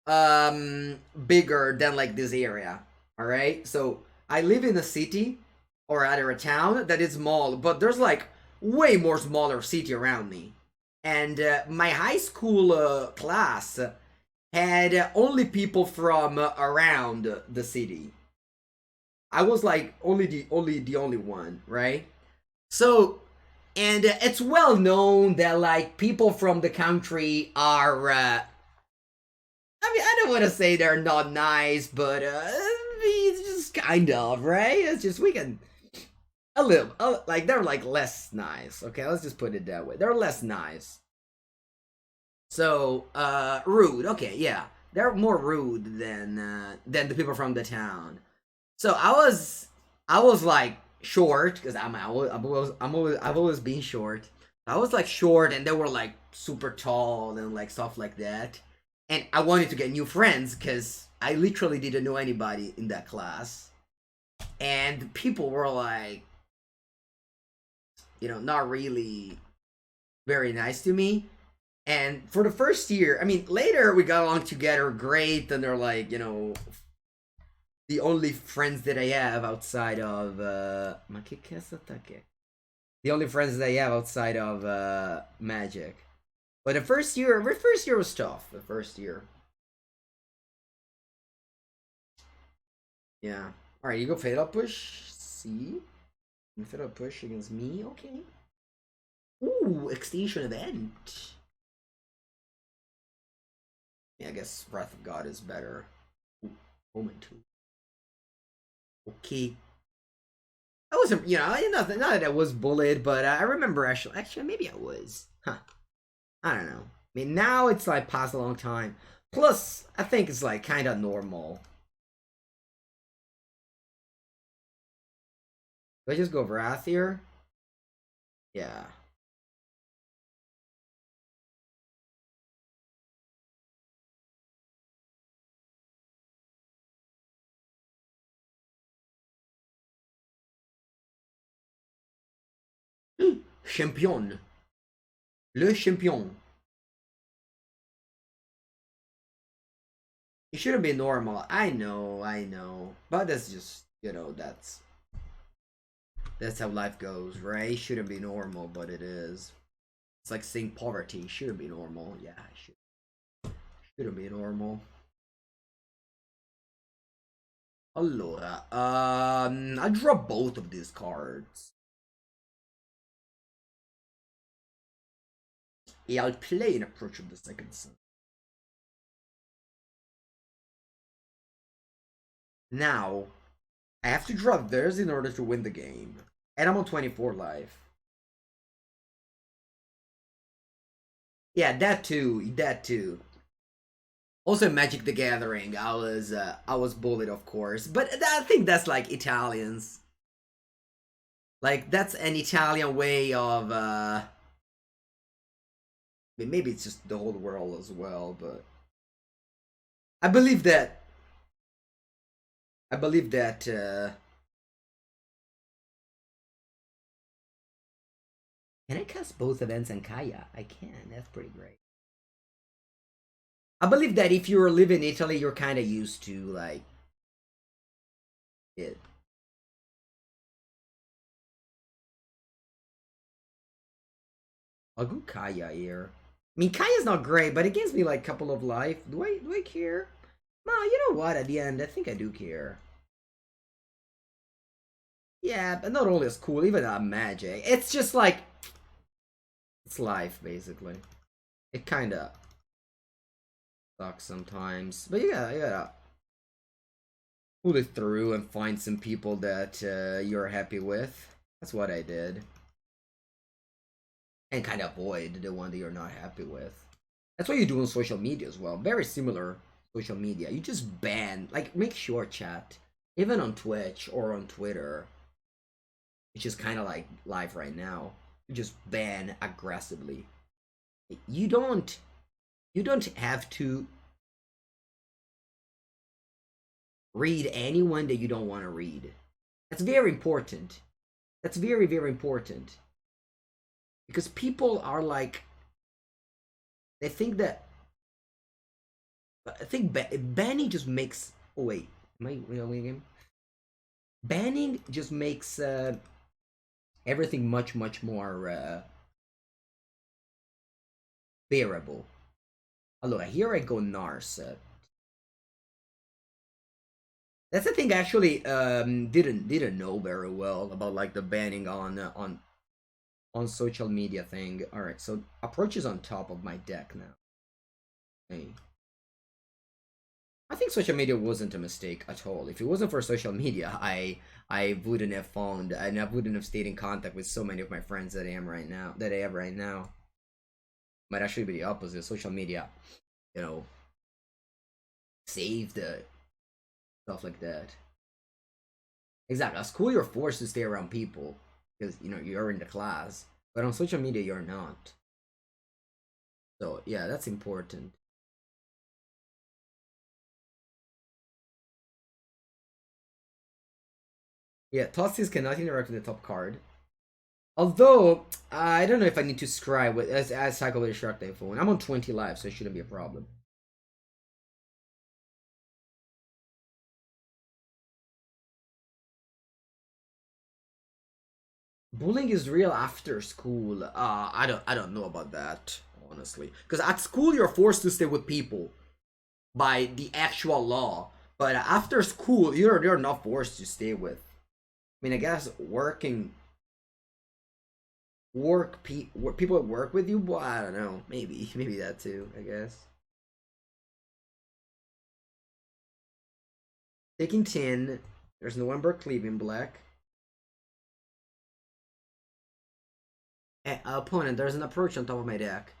bigger than like this area. All right, so I live in a city or rather a town that is small, but there's like way more smaller city around me, and my high school class had only people from around the city. I was like only one, right? So, and it's well known that like people from the country are I mean, I don't want to say they're not nice, but it's just kind of, right? It's just we can a little like they're like less nice. Okay, let's just put it that way. They're less nice. So, rude. Okay, yeah, they're more rude than the people from the town. So I was like short because I've always been short. I was like short, and they were like super tall and like stuff like that. And I wanted to get new friends because I literally didn't know anybody in that class, and people were like, not really very nice to me. And for the first year, I mean, later we got along together great, and they're like, the only friends that I have outside of the only friends that I have outside of Magic. But the first year was tough. The first year, yeah. All right, you go fatal push. See, you fatal push against me. Okay. Ooh, extinction event. Yeah, I guess Wrath of God is better. Ooh, Moment 2. Okay. I wasn't, not that I was bullied, but I remember actually, maybe I was. Huh. I don't know. I mean, now it's like past a long time. Plus, I think it's like kind of normal. Let's just go Wrath here. Yeah. Champion. Le champion. It shouldn't be normal. I know. But that's just, that's how life goes, right? It shouldn't be normal, but it is. It's like saying poverty. It shouldn't be normal. Yeah, shouldn't be normal. Allora, I draw both of these cards. Yeah, I'll play an Approach of the Second Sun. Now, I have to draw theirs in order to win the game. And I'm on 24 life. Yeah, that too. That too. Also, Magic the Gathering. I was bullied, of course, but I think that's like Italians. Like that's an Italian way of. I mean, maybe it's just the whole world as well, but I believe that. I believe that. Can I cast both events and Kaya? I can. That's pretty great. I believe that if you live in Italy, you're kind of used to like it. I'll go Kaya here. I mean, Kaya's not great, but it gives me like a couple of life. Do I care? No, you know what? At the end, I think I do care. Yeah, but not only is cool, even magic. It's just like it's life, basically. It kinda sucks sometimes, but you gotta pull it through and find some people that you're happy with. That's what I did, and kind of avoid the one that you're not happy with. That's what you do on social media as well. Very similar social media. You just ban, like, make sure chat, even on Twitch or on Twitter, which is kind of like live right now. You just ban aggressively. You don't have to read anyone that you don't want to read. That's very important. That's very, very important. Because people are like, they think that, I think banning just makes, oh wait, am I winning game? Banning just makes everything much, much more bearable. Allora, here I go Nars. That's the thing I actually didn't know very well about, like, the banning on social media thing. All right, so approach is on top of my deck now. Hey, I think social media wasn't a mistake at all. If it wasn't for social media, I wouldn't have found, and I wouldn't have stayed in contact with so many of my friends that I am right now. That I have right now. Might actually be the opposite. Social media, you know, saved stuff like that. Exactly. At school, you're forced to stay around people because you're in the class, but on social media, you're not. So yeah, that's important. Yeah, Tosses cannot interact with the top card. Although, I don't know if I need to scry with as cycle with a Shark Typhoon. I'm on 20 lives, so it shouldn't be a problem. Bullying is real after school. I don't know about that, honestly. Because at school you're forced to stay with people by the actual law. But after school, you're not forced to stay with. I mean, I guess people that work with you, well, I don't know. Maybe that too, I guess. Taking 10. There's November Cleveland Black. Opponent, there's an approach on top of my deck.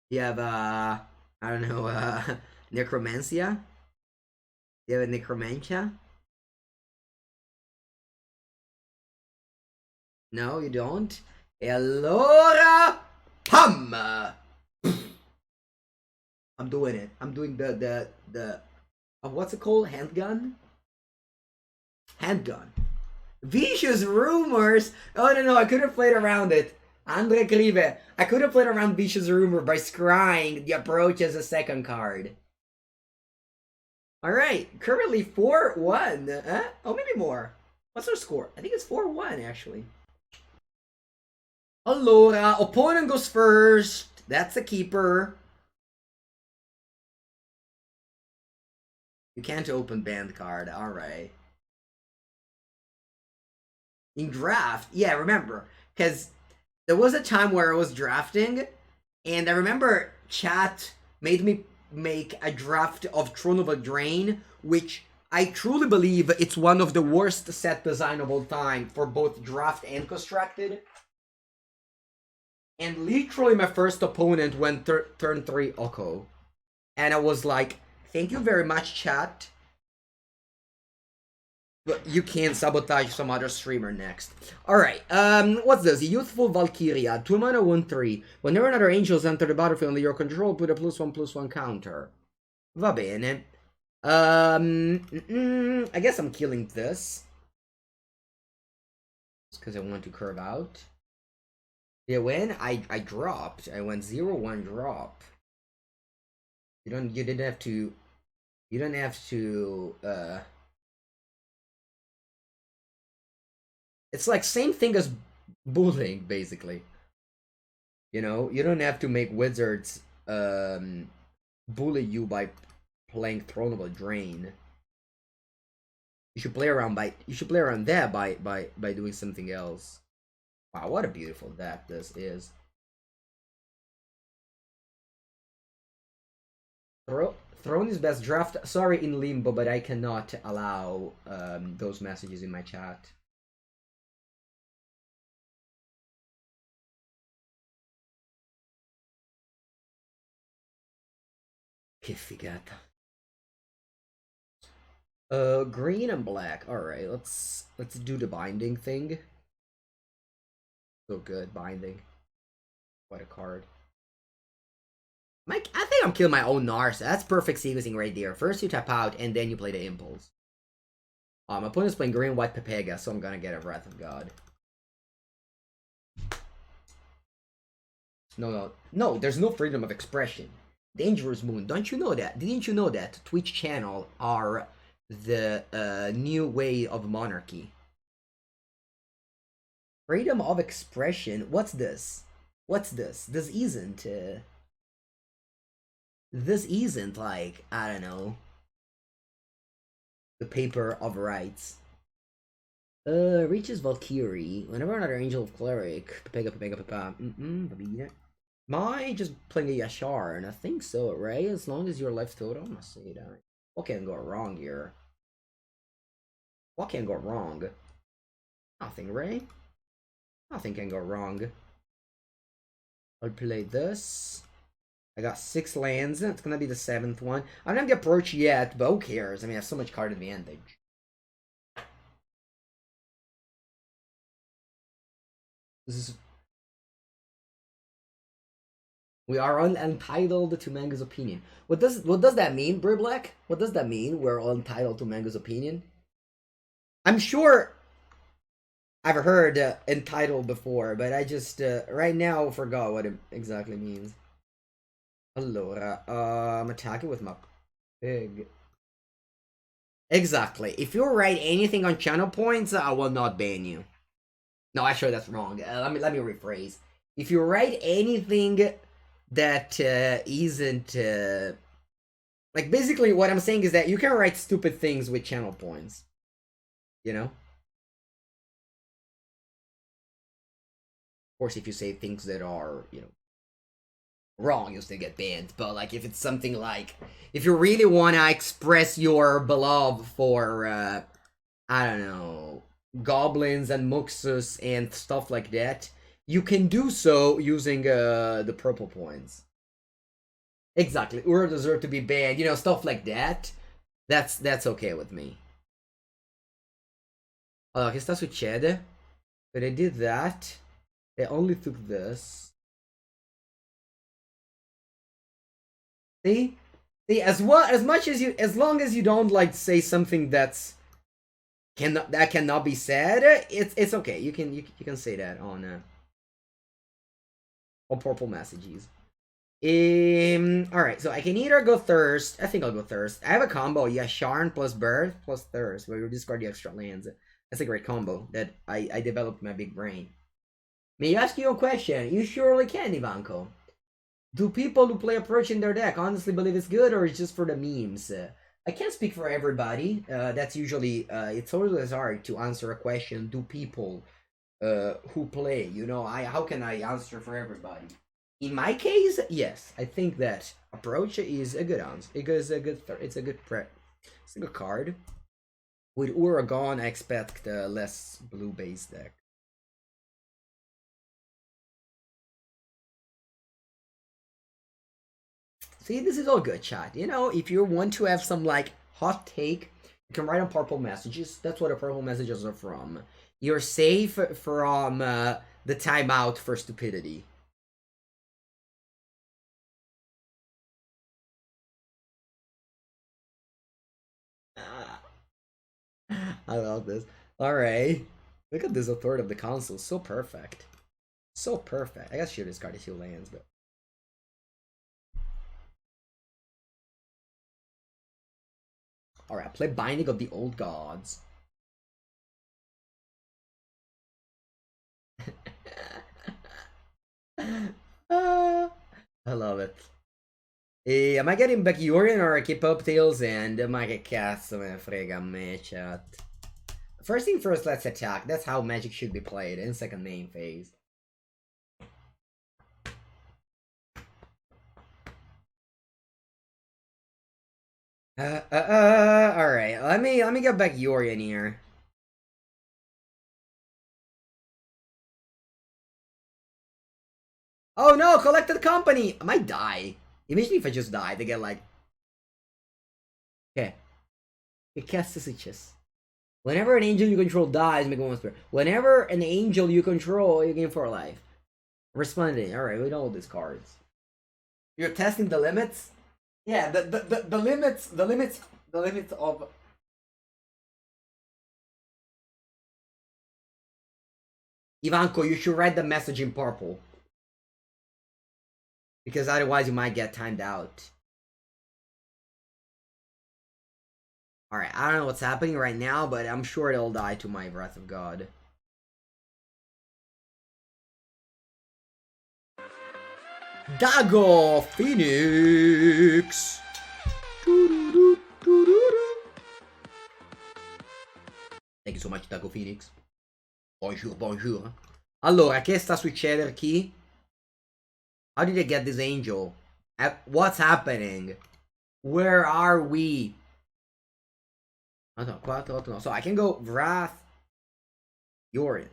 You have, I don't know, Necromancia? You have a Necromancia? No, you don't? Allora, pum! I'm doing it. I'm doing the what's it called? Handgun? Handgun. Vicious Rumors! Oh, no, I could have played around it. Andrea Clive. I could have played around Vicious Rumor by scrying the approach as a second card. Alright, currently 4-1. Oh, maybe more. What's our score? I think it's 4-1, actually. Allora, opponent goes first. That's a keeper. You can't open band card. Alright. In draft, yeah, remember. Because there was a time where I was drafting, and I remember chat made me make a draft of Throne of Eldraine, which I truly believe it's one of the worst set design of all time for both draft and constructed. And literally my first opponent went turn 3 Oko. And I was like, thank you very much, chat. But you can sabotage some other streamer next. Alright, what's this? Youthful Valkyria, 2 mana, 1/3. Whenever another angels enter the battlefield under your control, put a +1/+1 counter. Va bene. I guess I'm killing this. Just because I want to curve out. Yeah, when I dropped, I went 0-1 drop. You didn't have to, it's like same thing as bullying, basically. You know, you don't have to make wizards bully you by playing Throne of a Drain. You should play around that by doing something else. Wow, what a beautiful deck this is. Throne is best draft. Sorry in limbo, but I cannot allow those messages in my chat. Che figata. Green and black. All right, let's do the binding thing. So good, binding. What a card. Mike, I think I'm killing my own Narsa. That's perfect sequencing right there. First you tap out, and then you play the Impulse. My opponent's playing green, white, Pepega, so I'm gonna get a Wrath of God. No, there's no freedom of expression. Dangerous Moon, don't you know that? Didn't you know that Twitch channel are the new way of monarchy? Freedom of expression? What's this? What's this? This isn't like, I don't know, the paper of rights. Reaches Valkyrie. Whenever another Angel of Cleric. Am I just playing a Yashar? And I think so, right? As long as your life total, I'm gonna say that. What can go wrong here? What can go wrong? Nothing, right? Nothing can go wrong. I'll play this. I got 6 lands. It's gonna be the 7th one. I don't have the approach yet, but who cares? I mean, I have so much card advantage. This is... We are entitled to Mango's opinion. What does that mean, Bray Black? What does that mean? We're all entitled to Mango's opinion? I'm sure I've heard entitled before, but I just right now forgot what it exactly means. Allora, I'm attacking with my pig. Exactly. If you write anything on channel points, I will not ban you. No, actually that's wrong. Let me rephrase. If you write anything that isn't like, basically what I'm saying is that you can write stupid things with channel points. You know? Of course, if you say things that are, you know, wrong, you'll still get banned. But like, if it's something like, if you really wanna express your love for I don't know, goblins and muxus and stuff like that, you can do so using the purple points. Exactly. Ur deserve to be banned, you know, stuff like that. That's okay with me. Allora, che sta succede? But I did that. I only took this. See? See, as long as you don't like say something that cannot be said, it's okay. You can say that on purple messages. Alright, so I can either go Thirst. I think I'll go Thirst. I have a combo, Yasharn plus Birth plus Thirst, where you discard the extra lands. That's a great combo that I developed in my big brain. May I ask you a question? You surely can, Ivanko. Do people who play Approach in their deck honestly believe it's good, or it's just for the memes? I can't speak for everybody. That's usually, it's always hard to answer a question. Do people who play, you know, how can I answer for everybody? In my case, yes, I think that Approach is a good answer. It's a good card. With Uragon, I expect a less blue base deck. See, this is all good, chat. You know, if you want to have some like hot take, you can write on purple messages. That's what the purple messages are from. You're safe from the timeout for stupidity. I love this. Alright. Look at this Authority of the Council. So perfect. So perfect. I guess should discard a few lands, but. Alright, play Binding of the Old Gods. I love it. Am I getting back Yorion or I keep up Tails and ma che cazzo me ne frega a me, chat. First thing first, let's attack. That's how Magic should be played in second main phase. Alright, let me get back Yorion here. Oh no, collected company! I might die. Imagine if I just die, they get like... Okay. Whenever an angel you control dies, make one spirit. Whenever an angel you control, you gain 4 life. Responding. Alright, we know all these cards. You're testing the limits? Yeah, the limits of... Ivanko, you should write the message in purple. Because otherwise you might get timed out. Alright, I don't know what's happening right now, but I'm sure it'll die to my Wrath of God. Dago Phoenix! Thank you so much, Dago Phoenix. Bonjour, bonjour. Allora, che sta succedendo qui? How did I get this angel? What's happening? Where are we? Oh no, 4, 8, no. So I can go Wrath. Yorion.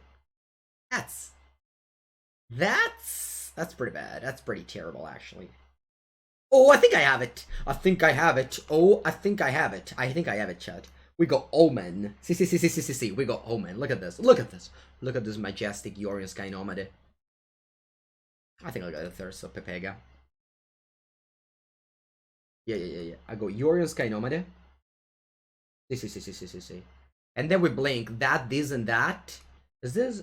That's pretty bad. That's pretty terrible, actually. Oh, I think I have it. I think I have it. Oh, I think I have it. I think I have it, chat. We got Omen. See. We got Omen. Look at this. Look at this. Look at this majestic Yorion Sky Nomade. I think I'll go the Thirst of Pepega. Yeah. I go Yorion Sky Nomade. See. And then we blink that, this, and that. Is this?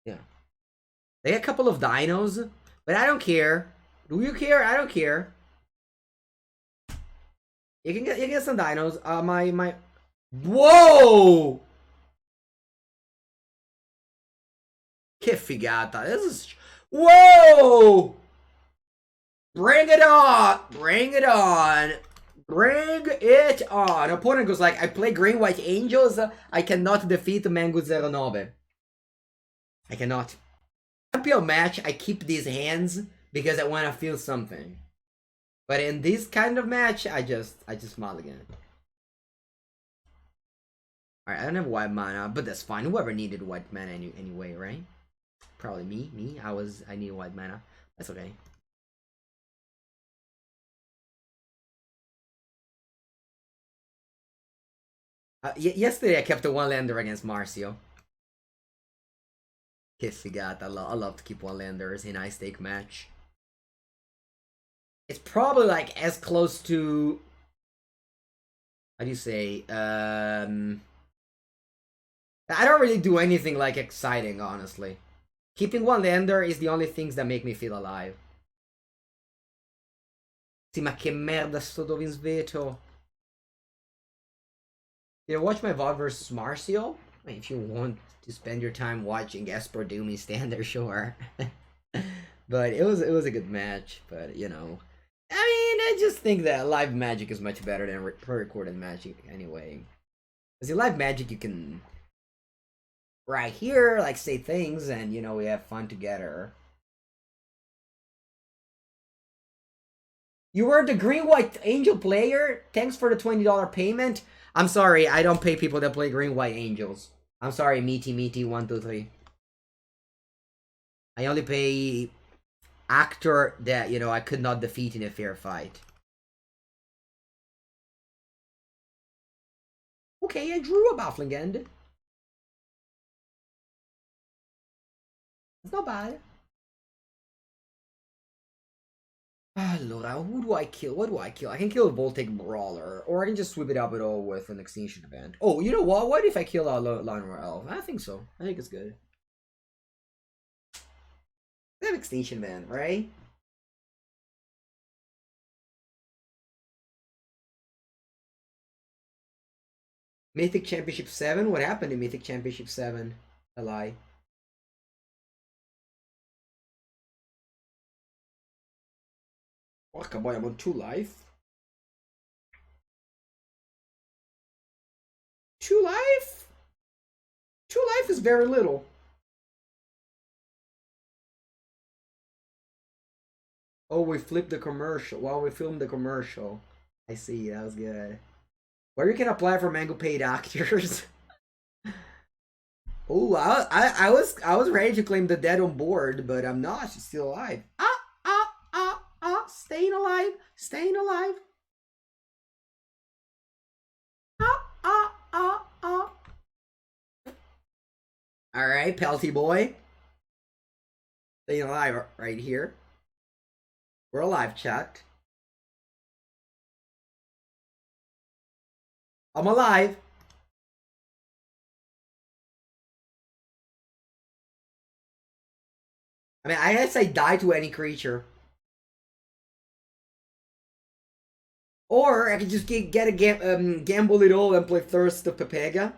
Yeah. They got a couple of dinos, but I don't care. Do you care? I don't care. You can get some dinos. My Whoa! Che figata. This is Whoa! Bring it on! Bring it on! Bring it on! Opponent goes like, I play green white angels. I cannot defeat Mengucci 09. I cannot. Champion match, I keep these hands because I want to feel something. But in this kind of match, I just mulligan. Alright, I don't have white mana, but that's fine. Whoever needed white mana anyway, right? Probably me. I need white mana. That's okay. Yesterday I kept a one lander against Marcio. Che figata. I love to keep one landers in high stake match. It's probably like as close to, how do you say, I don't really do anything like exciting, honestly. Keeping one lander is the only things that make me feel alive. Sì, ma che merda sto Dovin Sveto. You watch my VOD versus Marcio? I mean, if you want to spend your time watching Esper do me stand there, sure. But it was a good match, but you know. I mean, I just think that live magic is much better than pre-recorded magic anyway. Because in live magic you can right here like say things and you know we have fun together. You were the green white angel player? Thanks for the $20 payment. I'm sorry, I don't pay people that play green white angels. I'm sorry, meaty 123. I only pay actor that, you know, I could not defeat in a fair fight. Okay, I drew a baffling end. It's not bad. Allora, who do I kill? What do I kill? I can kill a Voltaic Brawler, or I can just sweep it up at all with an Extinction Event. Oh, you know what? What if I kill a Lionel Elf? I think so. I think it's good. I have Extinction Event, right? Mythic Championship 7? What happened in Mythic Championship 7? A lie. Fuck, boy, I'm on 2 life. 2 life? 2 life is very little. Oh, we flipped the commercial. Well, we filmed the commercial. I see, that was good. Where you can apply for Mango paid actors. Oh, I was ready to claim the dead on board, but I'm not. She's still alive. Staying alive, staying alive. All right, Pelty boy. Staying alive right here. We're alive, chat. I'm alive. I mean, I guess I die to any creature. Or I could just get a gamble it all and play Thirst of Pepega.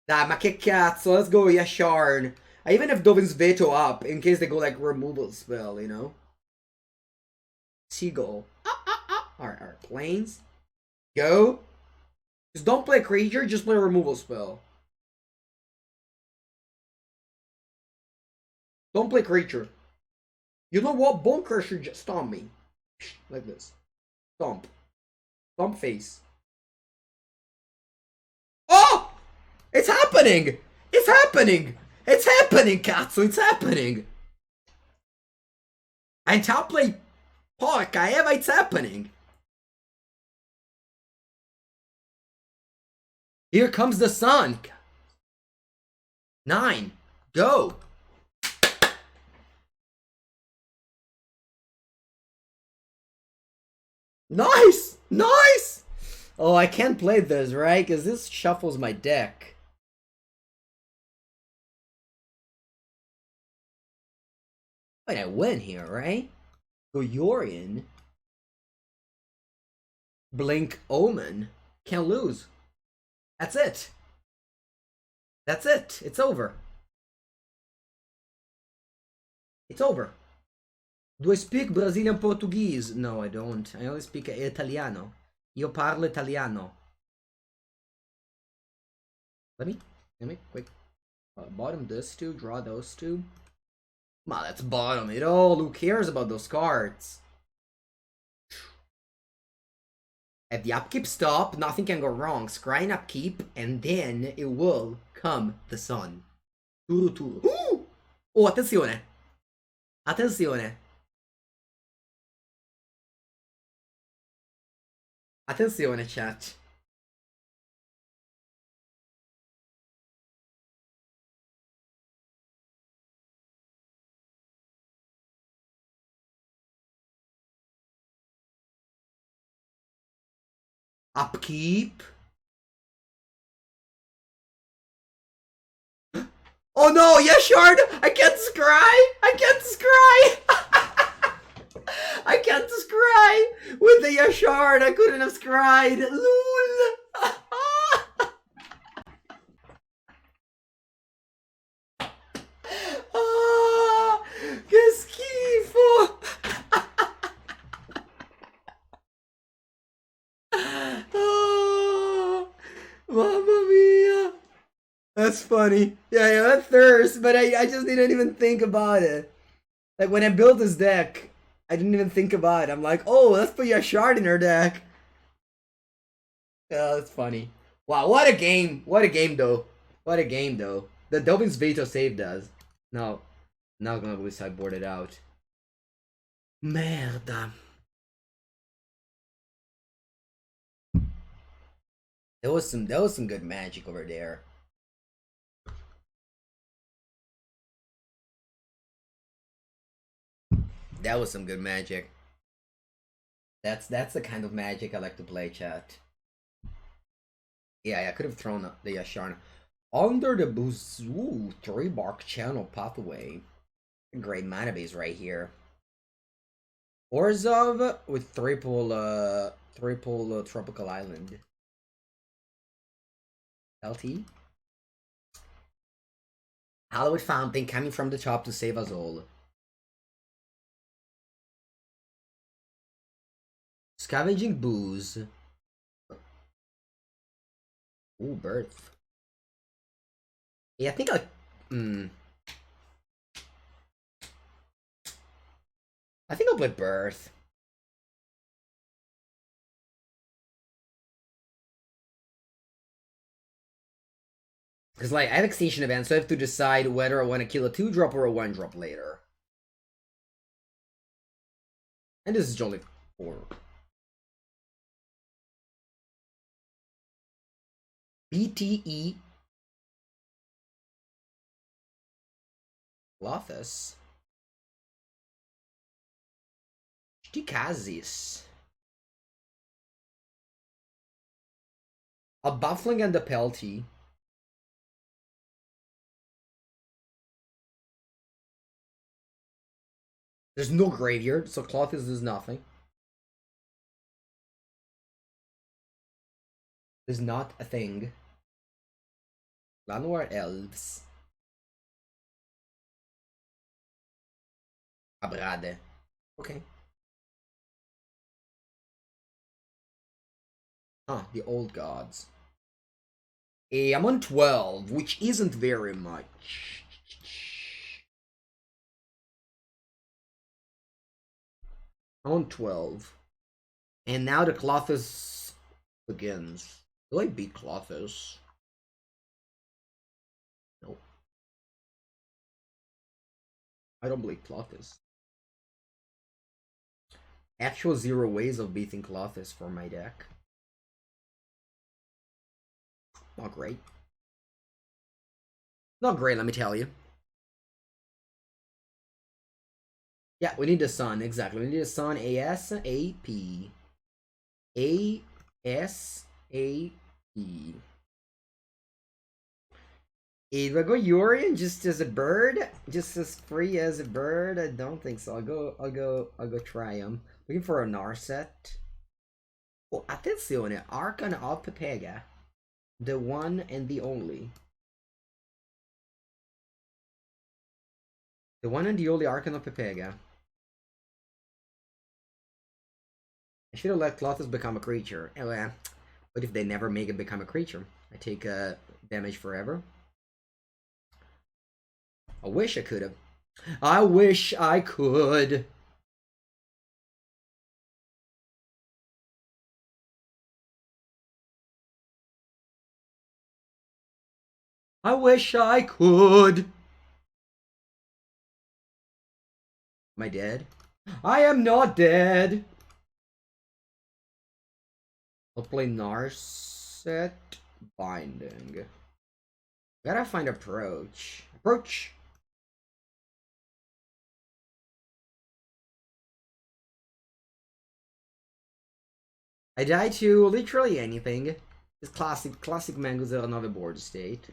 Dai, ma che cazzo, let's go Yasharn. I even have Dovin's Veto up in case they go like removal spell, you know? Seagull. Alright, planes. Go. Just don't play creature, just play removal spell. Don't play creature. You know what? Bone Crusher just stomp me. Like this. Stomp. Stomp face. Oh! It's happening! It's happening! It's happening, Katsu! It's happening! And top play Pork, I have it's happening! Here comes the sun! 9. Go! Nice! Nice! Oh, I can't play this, right? Because this shuffles my deck. Wait, I win here, right? Goyorian. Blink Omen. Can't lose. That's it. That's it. It's over. It's over. Do I speak Brazilian Portuguese? No, I don't. I only speak Italiano. Io parlo Italiano. Let me quick. Bottom this two, draw those two. Ma, let's bottom it all. Who cares about those cards? At the upkeep stop, nothing can go wrong. Scrying upkeep, and then it will come the sun. Turu turu. Oh, attenzione. Attenzione. Attenzione, chat. Upkeep. Oh no, Yashard! I can't scry! I can't scry! I can't scry! With the Yashard, I couldn't have scried! Lul! Ah, che schifo! Oh, mamma mia! That's funny. Yeah, that thirst, but I just didn't even think about it. Like, when I built this deck, I didn't even think about it. I'm like, oh, let's put Yashard in our deck. Yeah, that's funny. Wow, what a game. What a game, though. What a game, though. The Dovin's Veto saved us. No, not gonna be sideboarded out. Merda. There was some good magic over there. That was some good magic. That's the kind of magic I like to play, chat. Yeah, I could have thrown the Yasharn. Under the Buzoo 3-bark channel pathway. Great mana base right here. Orzhov with triple tropical island. LT. Hallowed Fountain coming from the top to save us all. Scavenging booze. Ooh, birth. Yeah, I think I. I think I'll play birth. Because, like, I have extinction events, so I have to decide whether I want to kill a 2-drop or a 1-drop later. And this is only 4. BTE. Lothus. Stikazis. A Buffling and a Pelty. There's no graveyard, so Clothis does nothing. There's not a thing. Llanowar Elves. Abrade. Okay. Huh, the old gods. I'm on 12, which isn't very much. I'm on 12. And now the Clothis begins. Do I beat Clothis? Nope. I don't believe Clothis. Actual 0 ways of beating Clothis for my deck. Not great. Not great, let me tell you. Yeah, we need the sun, exactly. We need the sun ASAP. ASAP. Do I go Urian just as a bird? Just as free as a bird? I don't think so. I'll go Triumph. Looking for a Narset. Oh, attenzione, Archon of Pepega. The one and the only. The one and the only Archon of Pepega. I should have let Clothis become a creature. What if they never make it become a creature? I take damage forever. I wish I could have. I wish I could. I wish I could. Am I dead? I am not dead. I'll play Narset Binding. Gotta find Approach. Approach! I die to literally anything. It's classic Mengucci another board state.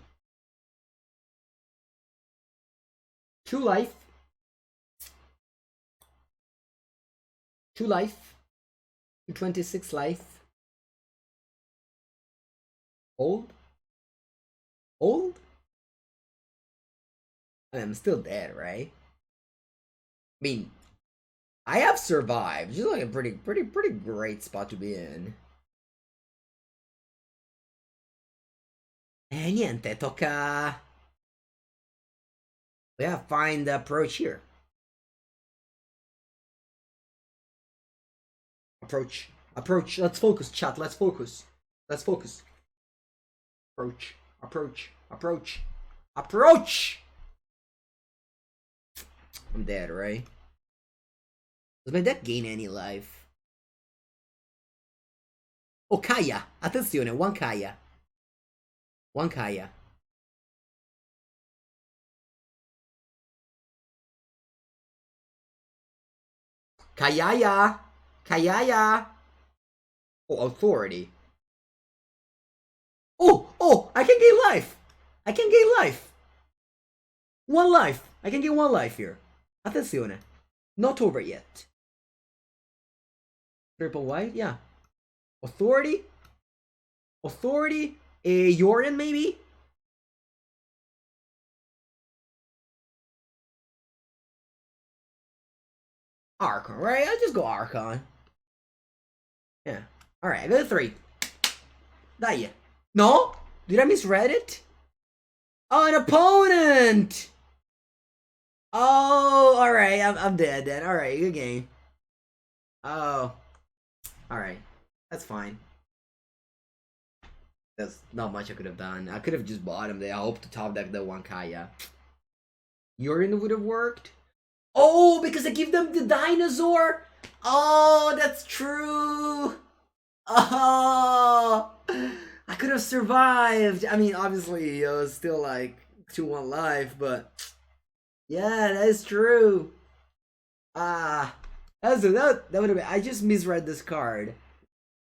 2 life. 2 life. 26 life. Old? Old? I'm still dead, right? I mean, I have survived. Which is like a pretty great spot to be in. E niente, tocca. Yeah, find the approach here. Approach. Approach. Let's focus, chat. Let's focus. Let's focus. Approach. Approach. Approach. Approach! I'm dead, right? Does my deck gain any life? Oh, Kaya! Attenzione, 1 Kaya. 1 Kaya. Kayaya! Kayaya! Oh, Authority. Oh! Oh! I can gain life! I can gain life! 1 life! I can gain 1 life here. Attenzione. Not over yet. Triple white? Yeah. Authority? Authority? A Yorian, maybe? Archon, right? I'll just go Archon. Yeah. Alright, I got a 3. Dai. No? Did I misread it? Oh, an opponent! Oh, alright, I'm dead then. Alright, good game. Oh. Alright. That's fine. That's not much I could have done. I could have just bought him there. I hope to top deck the one Kaya. Urine would have worked? Oh, because I give them the dinosaur? Oh, that's true. Oh, I could have survived. I mean, obviously, it was still like 2-1 life, but yeah, that is true. Ah, that would have been. I just misread this card.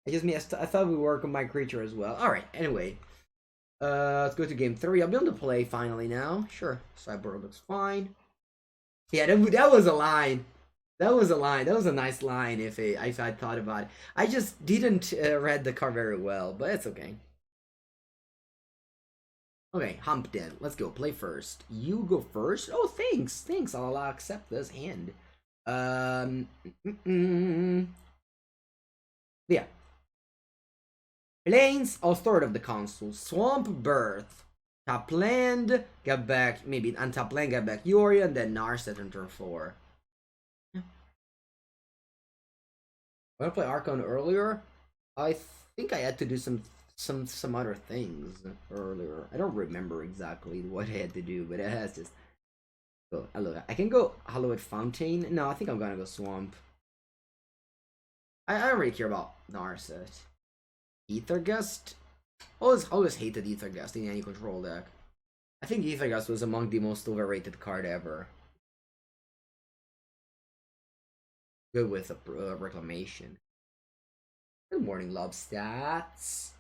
I thought we work on my creature as well. All right. Anyway, let's go to game 3. I'll be able to play finally now. Sure, sideboard looks fine. Yeah, that was a line. That was a line. That was a nice line if I thought about it. I just didn't read the card very well, but it's okay. Okay, hump dead. Let's go. Play first. You go first. Oh, thanks. Thanks. I'll accept this hand. Yeah. Lanes. I'll start of the console. Swamp Birth. Top land. Get back. Maybe untap land. Get back Yori and then Narset on turn 4. When I played Archon earlier, I think I had to do some other things earlier. I don't remember exactly what I had to do, but it has just. So I can go Hallowed Fountain. No, I think I'm gonna go Swamp. I don't really care about Narset. Aethergust. Always hated Aethergust in any control deck. I think Aethergust was among the most overrated card ever. Good with a Reclamation. Good morning, Love Stats.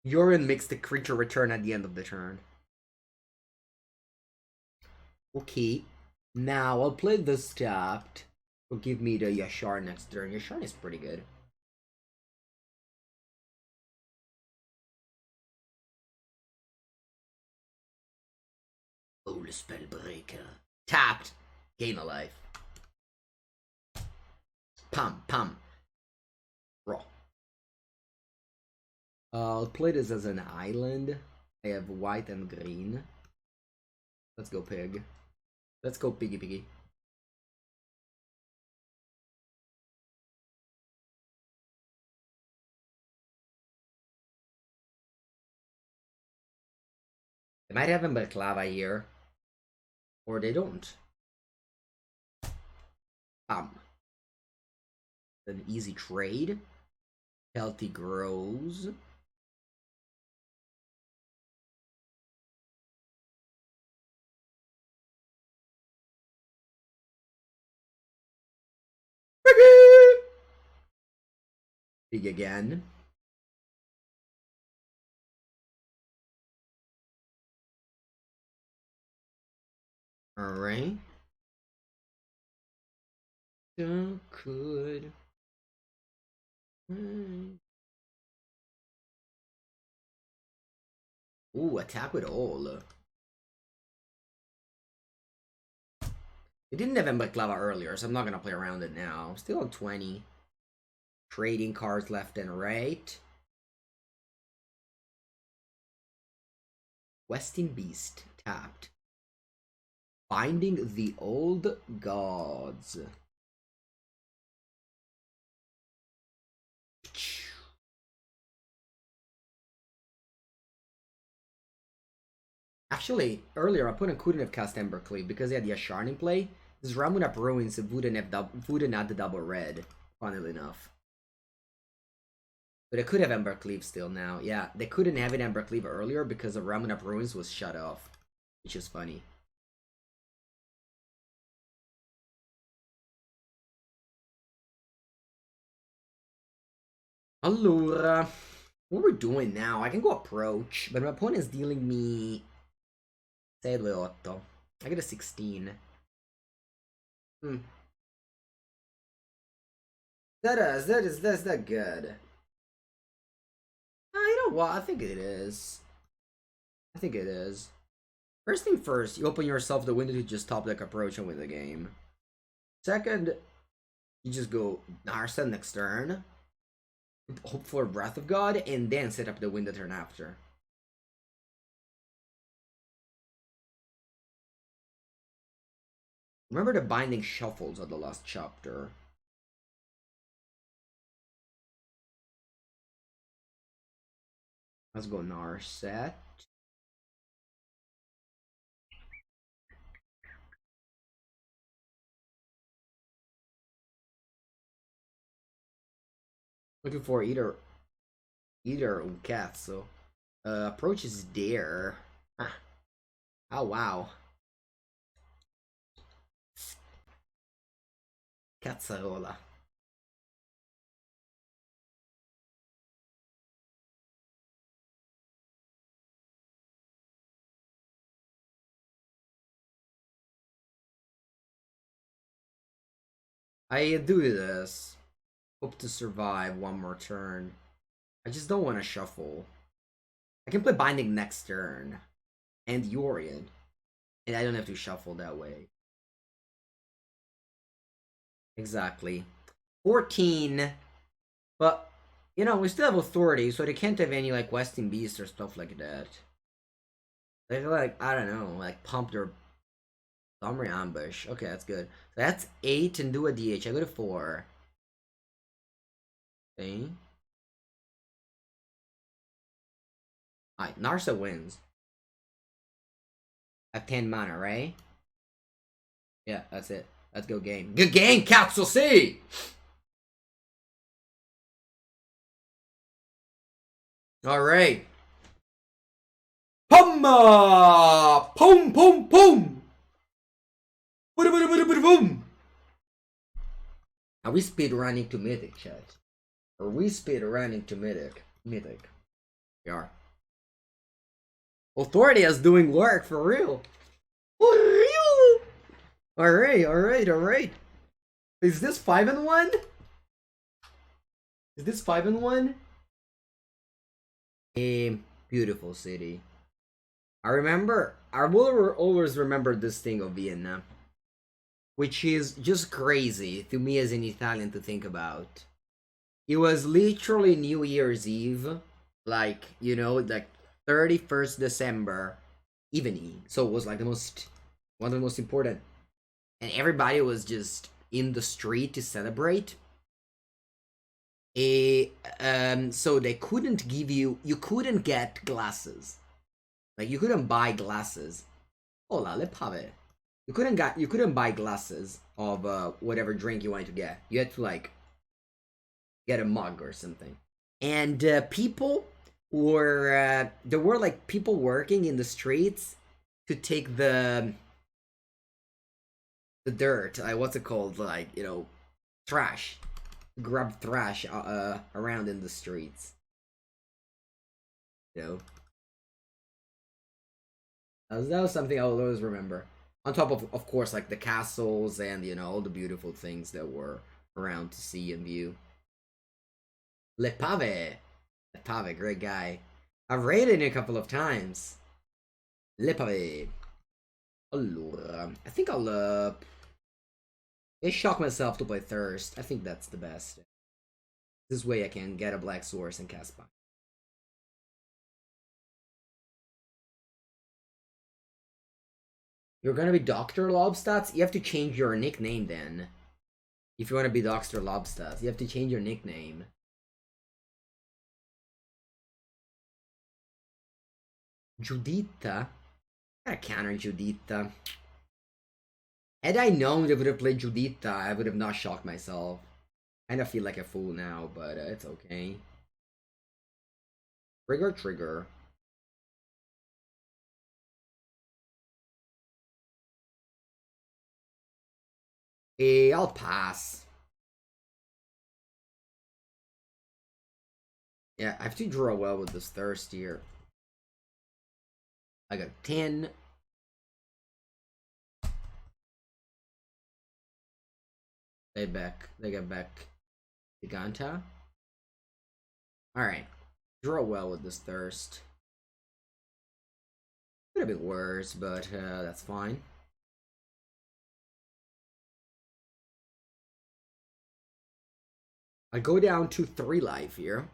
Urine makes the creature return at the end of the turn. Okay. Now I'll play this tapped. Will give me the Yashar next turn. Yashar is pretty good. Oh, the Spellbreaker. Tapped. Gain a life. Pam, pam. Raw. I'll play this as an island. I have white and green. Let's go, pig. Let's go, piggy piggy. They might have a Balaclava here. Or they don't. An easy trade. Healthy grows. Big again. Alright. So good. Ooh, attack with all. It didn't have Balaclava earlier, so I'm not gonna play around it now. I'm still on 20. Trading cards left and right. Westing Beast tapped. Binding the Old Gods. Actually, earlier my opponent couldn't have cast Embercleave because he had the Yashar in play. This Ramun Up Ruins wouldn't have the double red, funnily enough. But they could have Embercleave still now. Yeah, they couldn't have an Embercleave earlier because the Ramun Up Ruins was shut off. Which is funny. Allora, what we're doing now, I can go approach, but my opponent is dealing me 6-2-8. I get a 16. That's that good. You know what? I think it is. I think it is. First thing first, you open yourself the window to just top deck approach and win the game. Second, you just go Narset next turn, hope for Breath of God, and then set up the wind the turn after. Remember the binding shuffles of the last chapter. Let's go Narset. Looking for either cat, so approach is there. Ah. Oh wow. Cazzarola. I do this. Hope to survive one more turn. I just don't want to shuffle. I can play Binding next turn. And Yorian. And I don't have to shuffle that way. Exactly. 14. But, you know, we still have authority, so they can't have any, like, Westing Beast or stuff like that. They like, I don't know, like, pump their Summary Ambush. Okay, that's good. So that's 8 and do a DH. I go to 4. Okay. Alright, Narsa wins. At 10 mana, right? Yeah, that's it. Let's go game. Good game, Cats will see! Alright. Pum! Pum, pum, pum! Boom! Are we speed running to Mythic, chat? Are we speed running to Mythic? Mythic. We are. Authority is doing work for real. Alright. Is this 5-1? Is this 5-1? A beautiful city. I will always remember this thing of Vienna. Which is just crazy to me as an Italian to think about. It was literally New Year's Eve. Like, you know, like 31st December evening. So it was like one of the most important. And everybody was just in the street to celebrate. So they couldn't give you couldn't get glasses. Like you couldn't buy glasses. Hola, le pave. You couldn't buy glasses of whatever drink you wanted to get. You had to like get a mug or something. And people were there were like people working in the streets to take the dirt, what's it called, like, you know, trash, grab trash around in the streets, you know. That was something I'll always remember, on top of course, like the castles and, you know, all the beautiful things that were around to see and view. Le Pave, great guy. I've raided him a couple of times. Le Pave. Allora, I think I'll shock myself to play Thirst. I think that's the best. This way I can get a Black Source and cast Bind. You're gonna be Dr. Lobstats? You have to change your nickname then. If you want to be Dr. Lobstats, you have to change your nickname. Judita? I counter Judita. Had I known they would have played Judita, I would have not shocked myself. I kind of feel like a fool now, but it's okay. Trigger. I'll pass. Yeah, I have to draw well with this Thirst here. I got 10. They get back Giganta. Alright. Draw well with this Thirst. Could have been worse, but that's fine. I go down to 3 life here.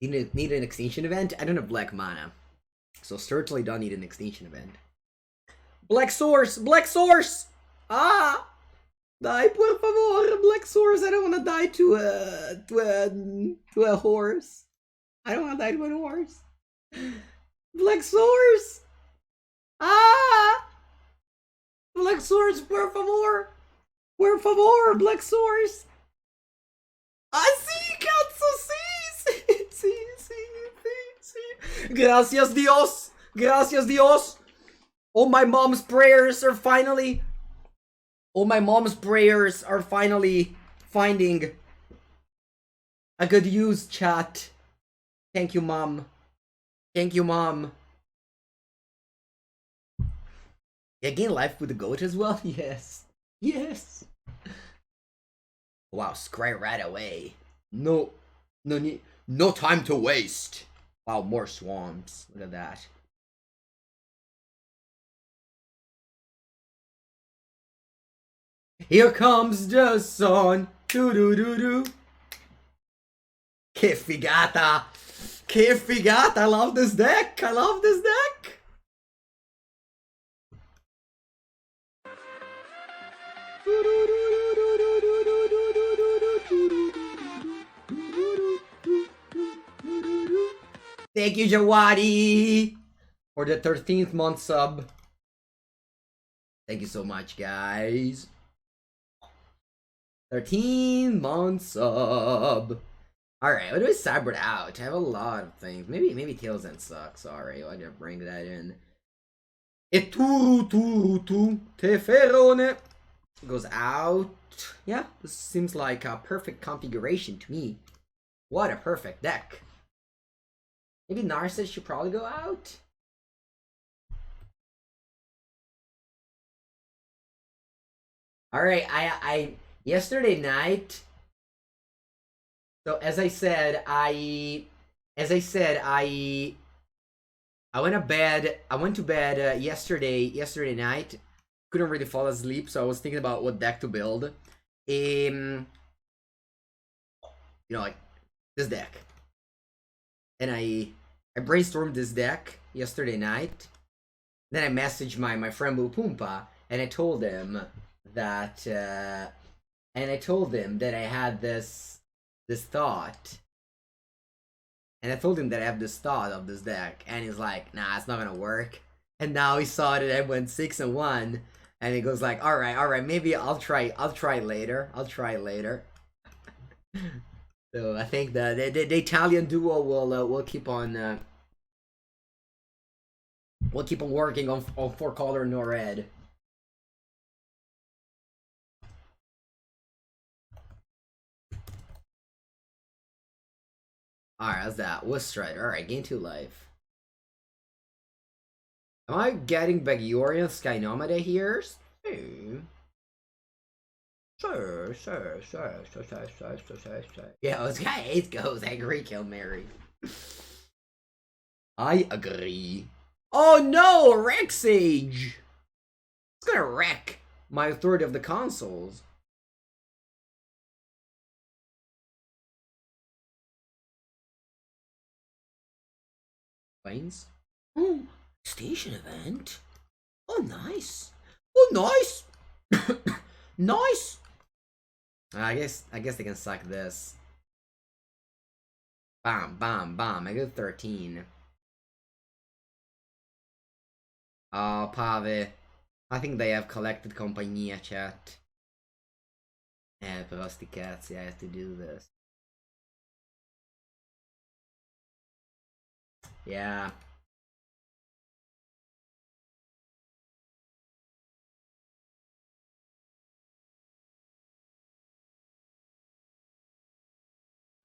Need an extinction event? I don't have black mana. So certainly don't need an extinction event. Black source! Black source! Ah! Die, por favor! Black source! I don't want to die to a horse. I don't want to die to a horse. Black source! Ah! Black source, por favor! Por favor, black source! Ah, sí, cazzo, sí! Sí, sí, sí, sí. Gracias, Dios! Gracias, Dios! Oh, my mom's prayers are finally... Oh, my mom's prayers are finally finding a good use, chat. Thank you, Mom. Thank you, Mom. You gain life with the goat as well? Yes. Yes. Wow, scry right away. No time to waste. Wow, more swamps. Look at that. Here comes the sun. Do do do do. Che figata. Che figata. I love this deck. I love this deck. Thank you, Jawadi, for the 13th month sub. Thank you so much, guys. 13 month sub. Alright, what do I cybered out? I have a lot of things. Maybe Tails End sucks. Sorry, why did I bring that in? E tu Teferone goes out. Yeah, this seems like a perfect configuration to me. What a perfect deck. Maybe Narcissus should probably go out. Alright, I yesterday night. So as I said, I went to bed yesterday night. Couldn't really fall asleep, so I was thinking about what deck to build. You know, like this deck. And I brainstormed this deck yesterday night. Then I messaged my friend Bupumpa, and I told him that I had this thought. And I told him that I have this thought of this deck, and he's like, nah, it's not gonna work. And now he saw that I went 6-1, and he goes like, alright, maybe I'll try later. So I think that the Italian duo will keep on working on 4-color no red. Alright, how's that? What's Strider? Alright, gain 2 life. Am I getting Bagiorian Skynomada here? Sure. Yeah, this guy hates goes. I agree, Kill Mary. I agree. Oh no, Rexage! It's gonna wreck my authority of the consoles. Planes? Oh, station event. Oh, nice. Oh, nice. Nice. I guess they can suck this. Bam. I go 13. Oh, Pave. I think they have collected compagnia, chat. Però sti cazzi, I have to do this. Yeah.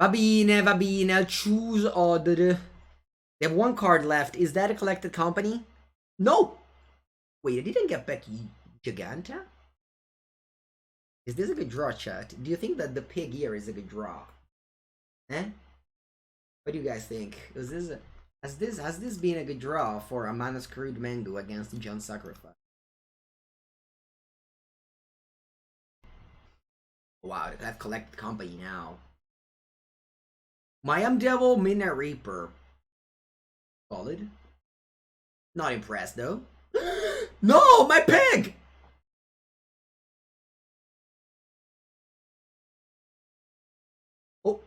Va bene, I'll choose other. They have 1 card left. Is that a collected company? No! Wait, I didn't get back Giganta? Is this a good draw, chat? Do you think that the pig here is a good draw? Eh? What do you guys think? Is this Has this been a good draw for a mana screwed Mengu against John Sacrifice? Wow, they have collected company now. Mayam Devil, Midnight Reaper. Solid. Not impressed though. No, my pig! Oh.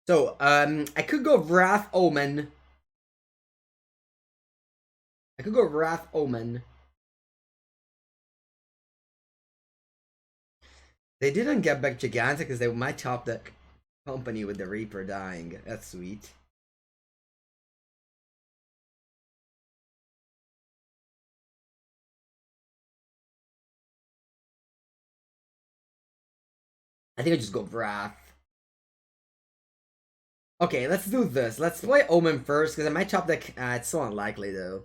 So, I could go Wrath Omen. I could go Wrath Omen. They didn't get back Gigantic because they might top the company with the Reaper dying. That's sweet. I think I just go Wrath. Okay, let's do this. Let's play Omen first because I might top the. It's so unlikely though.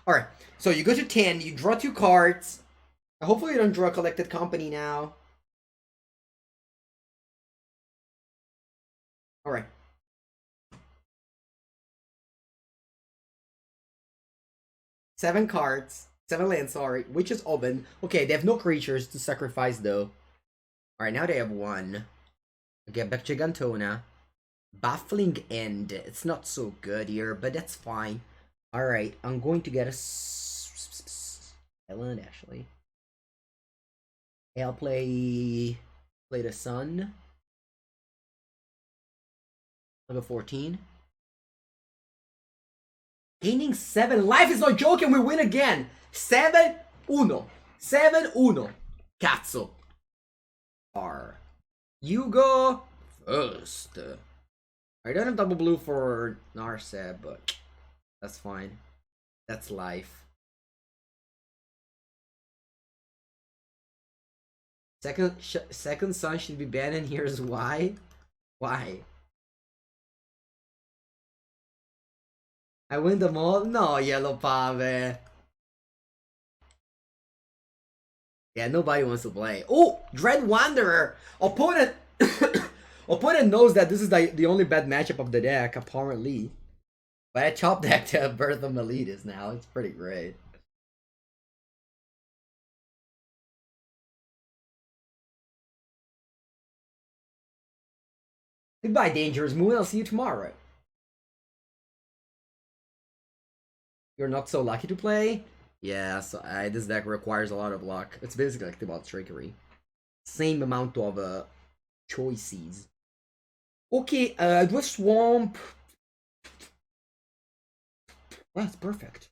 Alright, so you go to 10, you draw 2 cards. Hopefully you don't draw Collected Company now. Alright. Seven cards. 7 lands, sorry. Which is Omen. Okay, they have no creatures to sacrifice though. Alright, now they have 1. Get back Gigantona. Baffling End. It's not so good here, but that's fine. Alright, I'm going to get a Island actually. I'll play the Sun. I'll go 14. Gaining 7 life is no joke and we win again. 7-1. 7-1. Cazzo. R. You go first. I don't have double blue for Narseb, but that's fine. That's life. Second Sun should be banned, and here's why. Why? I win them all? No, Yellow Pave. Yeah, nobody wants to play. Oh, Dread Wanderer. Opponent opponent knows that this is the only bad matchup of the deck, apparently. But I top deck to Birth of Meletus now. It's pretty great. Goodbye, Dangerous Moon. I'll see you tomorrow. You're not so lucky to play? Yeah, so this deck requires a lot of luck. It's basically like about trickery. Same amount of choices. Okay, do a swamp. That's perfect.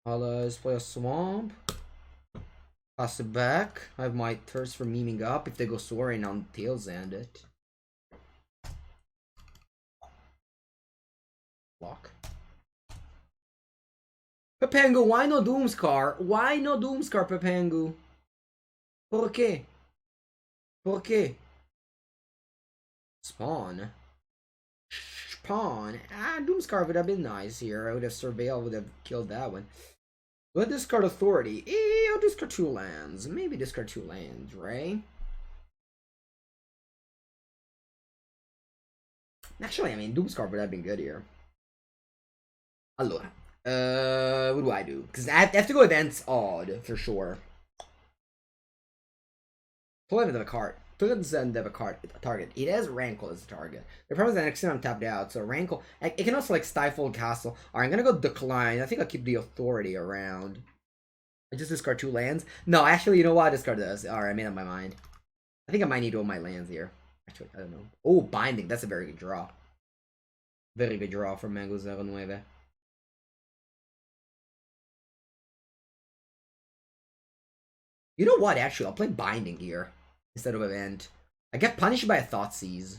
I'll just play a swamp. Pass it back. I have my thirst for memeing up. If they go soaring on tails end it. Block. Pepengu, why no Doomscar? Why no Doomscar, Pepengu? Por quê? Por quê? Spawn. Spawn. Doomscar would have been nice here. I would have Surveil, would have killed that one. We'll discard Authority. I'll discard 2 lands. Maybe discard 2 lands, right? Actually, I mean, Doomscar would have been good here. Allora. What do I do? Because I have to go against Odd, for sure. Pull out of a card. Doesn't have a card a target. It has Rankle as a target. The problem is that next time I'm tapped out, so Rankle it can also like stifle Castle. Alright, I'm gonna go Decline. I think I'll keep the Authority around. I just discard 2 lands. No, actually, you know what? I discard this. Alright, I made up my mind. I think I might need all my lands here. Actually, I don't know. Oh, Binding. That's a very good draw. Very good draw from Mango 09. You know what? Actually, I'll play Binding here instead of Event. I get punished by a Thoughtseize.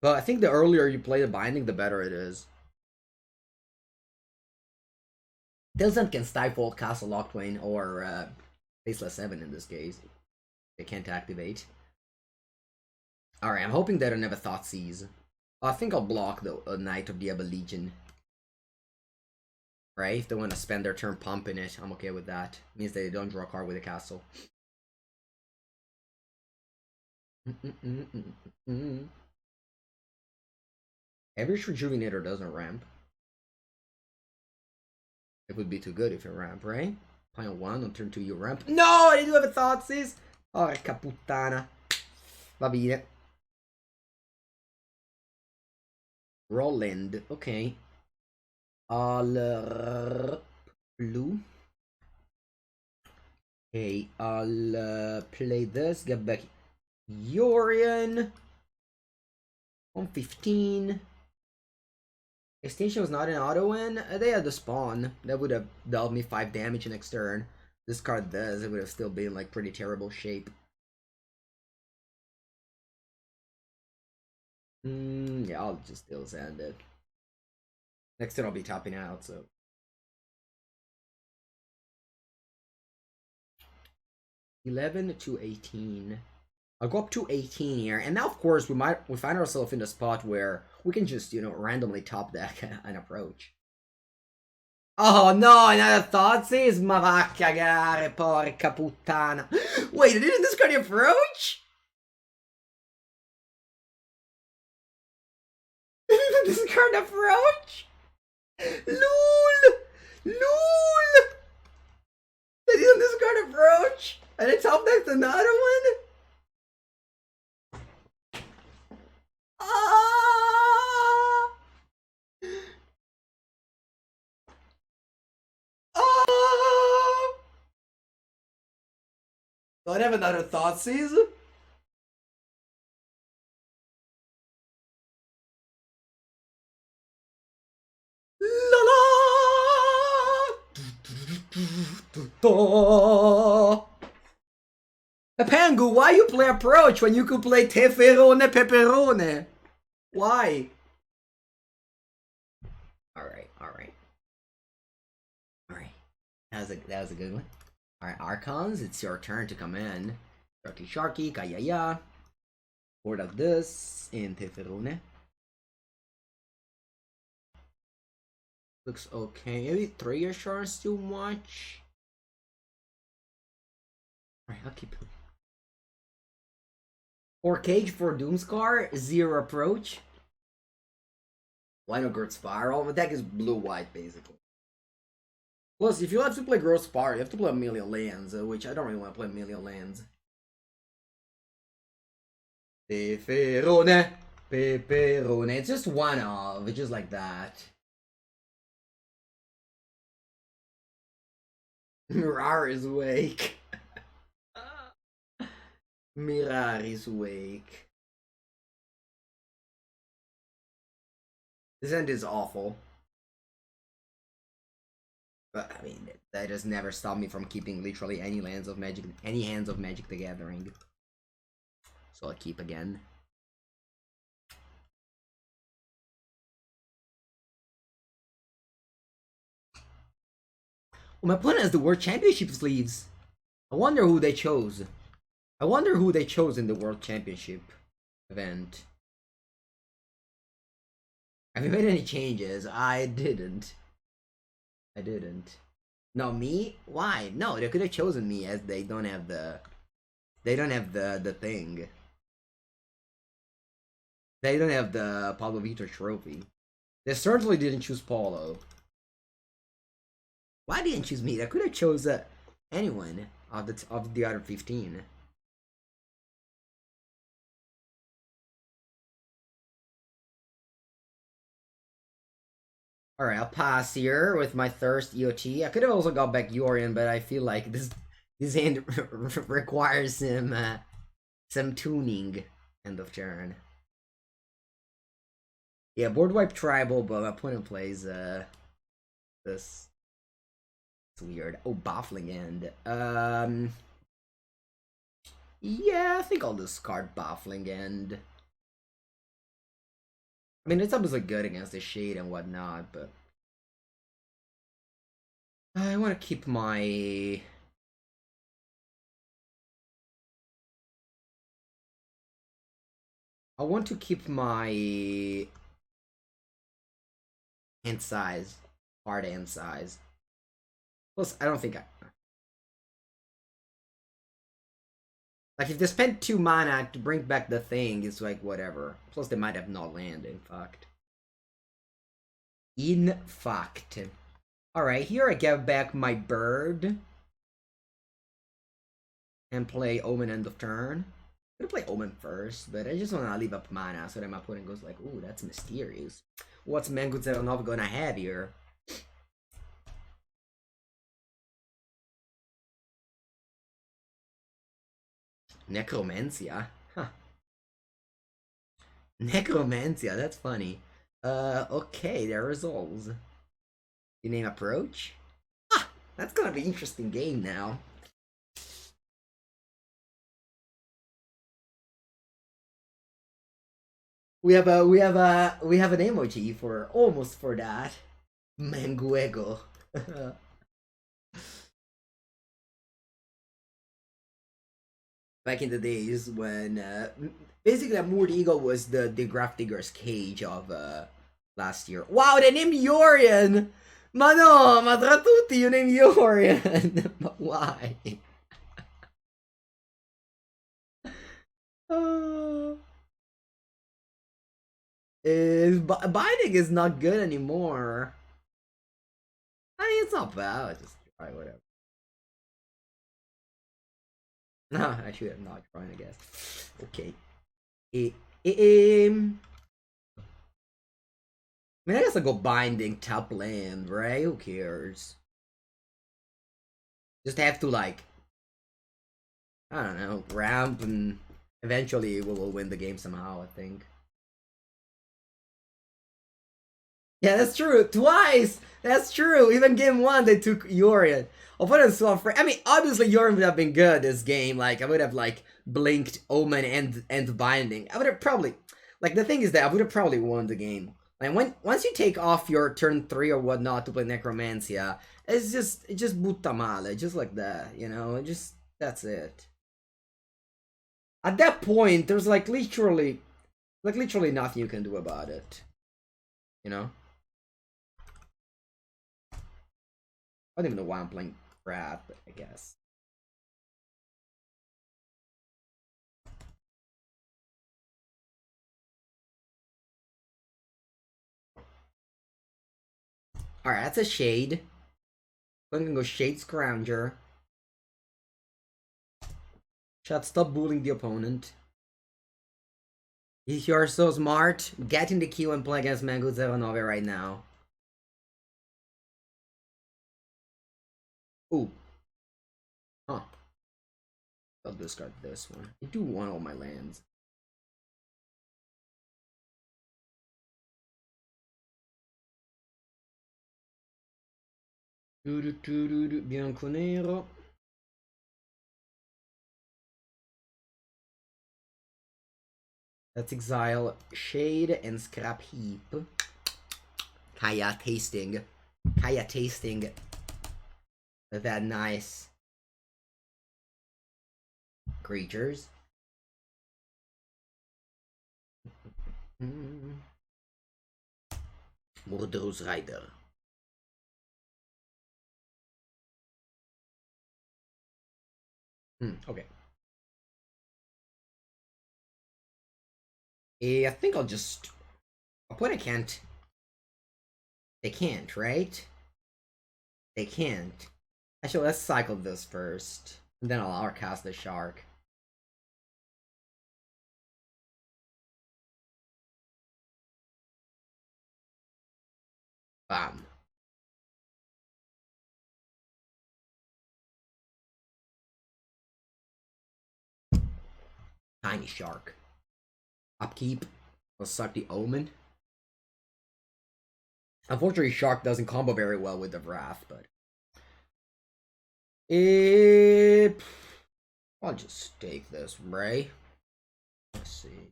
But I think the earlier you play the Binding, the better it is. Tilson can stifle Castle Locked Twain or Faceless 7 in this case. They can't activate. Alright, I'm hoping they don't have a Thoughtseize. I think I'll block the Knight of the Ebon Legion. Right? If they want to spend their turn pumping it, I'm okay with that. Means they don't draw a card with a castle. Every Rejuvenator doesn't ramp. It would be too good if you ramp, right? Pile 1 on turn 2 you ramp. No! I do have a Thoughtseize! Porca puttana. Va bene. Roland, ok. All blue. Okay, I'll play this, get back Yorion. 115. Extinction was not an auto win. They had the spawn. That would have dealt me 5 damage next turn. Discard this, it would have still been like pretty terrible shape. Yeah, I'll just still send it. Next turn I'll be topping out, so. $11 to 18. I'll go up to 18 here, and now of course we find ourselves in the spot where we can just, you know, randomly top deck an approach. Oh no, another Thoughtseize? Ma va a cagare, porca puttana. Wait, I didn't discard the approach? I didn't discard approach? LOL! LOL! I didn't discard approach? And I top decked another one? Ah! Ah! Don't have another Thoughtseize? La la! Pangu, why you play approach when you could play Teferone Peperone? Why? Alright. That was a good one. Alright, Archons, it's your turn to come in. Sharky, Kayaya. Board of this in Teferone. Looks okay. Maybe 3 assurance too much. Alright, I'll keep it. 4 Cage for Doomscar, 0 approach. Why no Growth Spiral? The deck is blue-white, basically. Plus, if you have to play Growth Spiral, you have to play a million lands, which I don't really want to play a million lands. Peperone. It's just one of, it's just like that. Mirari's Wake. Mirari's Wake. This end is awful. But, I mean, that has never stopped me from keeping literally any hands of Magic the Gathering. So I'll keep again. Well, my opponent has the World Championship sleeves. I wonder who they chose. I wonder who they chose in the World Championship event. Have you made any changes? I didn't. No, me? Why? No, they could have chosen me as they don't have the... They don't have the thing. They don't have the Pablo Vitor trophy. They certainly didn't choose Paulo. Why didn't choose me? They could have chose anyone of the other 15. Alright, I'll pass here with my Thirst EOT. I could have also got back Yorion, but I feel like this hand requires some tuning. End of turn. Yeah, board wipe tribal, but my opponent plays this. It's weird. Oh, baffling end. Yeah, I think I'll discard baffling end. I mean, it's obviously good against the shade and whatnot, but I want to keep my... I want to keep my hand size, hard hand size. Plus, I don't think I... Like, if they spend 2 mana to bring back the thing, it's like, whatever. Plus, they might have not landed, in fact. In fact. Alright, here I get back my bird. And play Omen end of turn. I'm gonna play Omen first, but I just wanna leave up mana so that my opponent goes like, ooh, that's mysterious. What's Mengucci gonna have here? Necromancia? Huh. Necromancia, that's funny. Okay, there resolves. You name approach? Ah, that's gonna be an interesting game now. We have an emoji for almost for that. Manguego. Back in the days when basically a Moord Eagle was the Graph Digger's cage of last year. Wow, they named Yorian! Ma no, ma tra tutti you named Yorian! But why? uh, binding is not good anymore. I mean, it's not bad. Just try whatever. No, I should have not tried, I guess. Okay. I mean, I guess I'll go binding top land, right? Who cares? Just have to, like, I don't know, ramp, and eventually we will win the game somehow, I think. Yeah, that's true. Twice! That's true. Even game 1, they took Yorian. Opponents so afraid. I mean, obviously Yorian would have been good this game. Like, I would have, like, blinked Omen and Binding. I would have probably... Like, the thing is that I would have probably won the game. Like, once you take off your turn 3 or whatnot to play Necromancia, it's just butta male. Just like that, you know? That's it. At that point, there's, like, literally nothing you can do about it. You know? I don't even know why I'm playing crap, but I guess. Alright, that's a Shade. I'm gonna go Shade Scrounger. Shot, stop bullying the opponent. If you're so smart, get in the queue and play against Mango 09 right now. Ooh. Huh. I'll discard this one. I do want all my lands. Bianco nero. Let's exile Shade and Scrap Heap. Kaya tasting. That nice creatures. Murderous Rider. Okay. I think I'll just... Opponent can't. They can't, right? They can't. Actually, let's cycle this first. And then I'll outcast the shark. Bam. Tiny shark. Upkeep. Let's suck the Omen. Unfortunately, shark doesn't combo very well with the Wrath, but... I'll just take this, Ray. Let's see.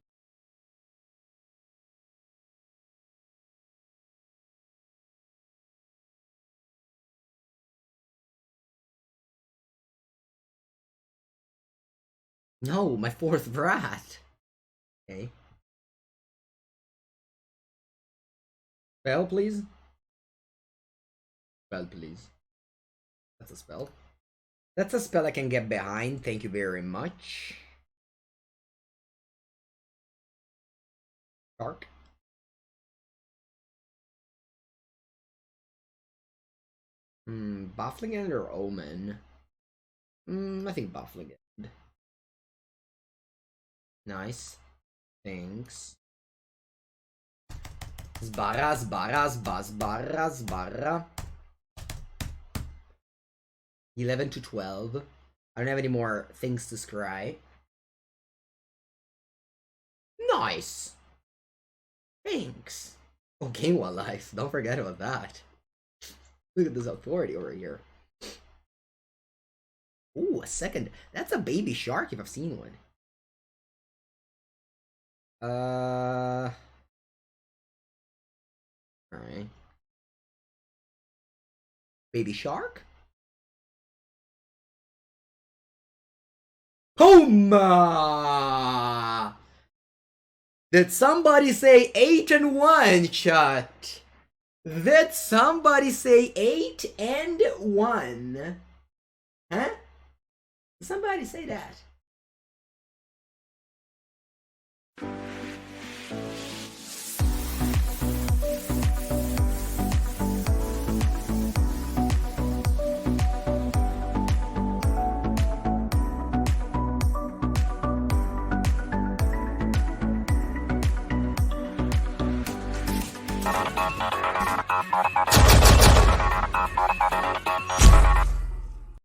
No, my 4th Wrath. Okay. Spell, please. Spell, please. That's a spell. That's a spell I can get behind. Thank you very much. Dark. Baffling End or Omen? I think Baffling End. Nice. Thanks. Sbarra, sbarra, sbarra, sbarra. 11 to 12. I don't have any more things to scry. Nice. Thanks. Oh, gain 1 life. Don't forget about that. Look at this authority over here. Ooh, a second. That's a baby shark if I've seen one. Alright. Baby shark? Homa! Did somebody say 8 and 1, chat? Did somebody say 8 and 1? Huh? Did somebody say that?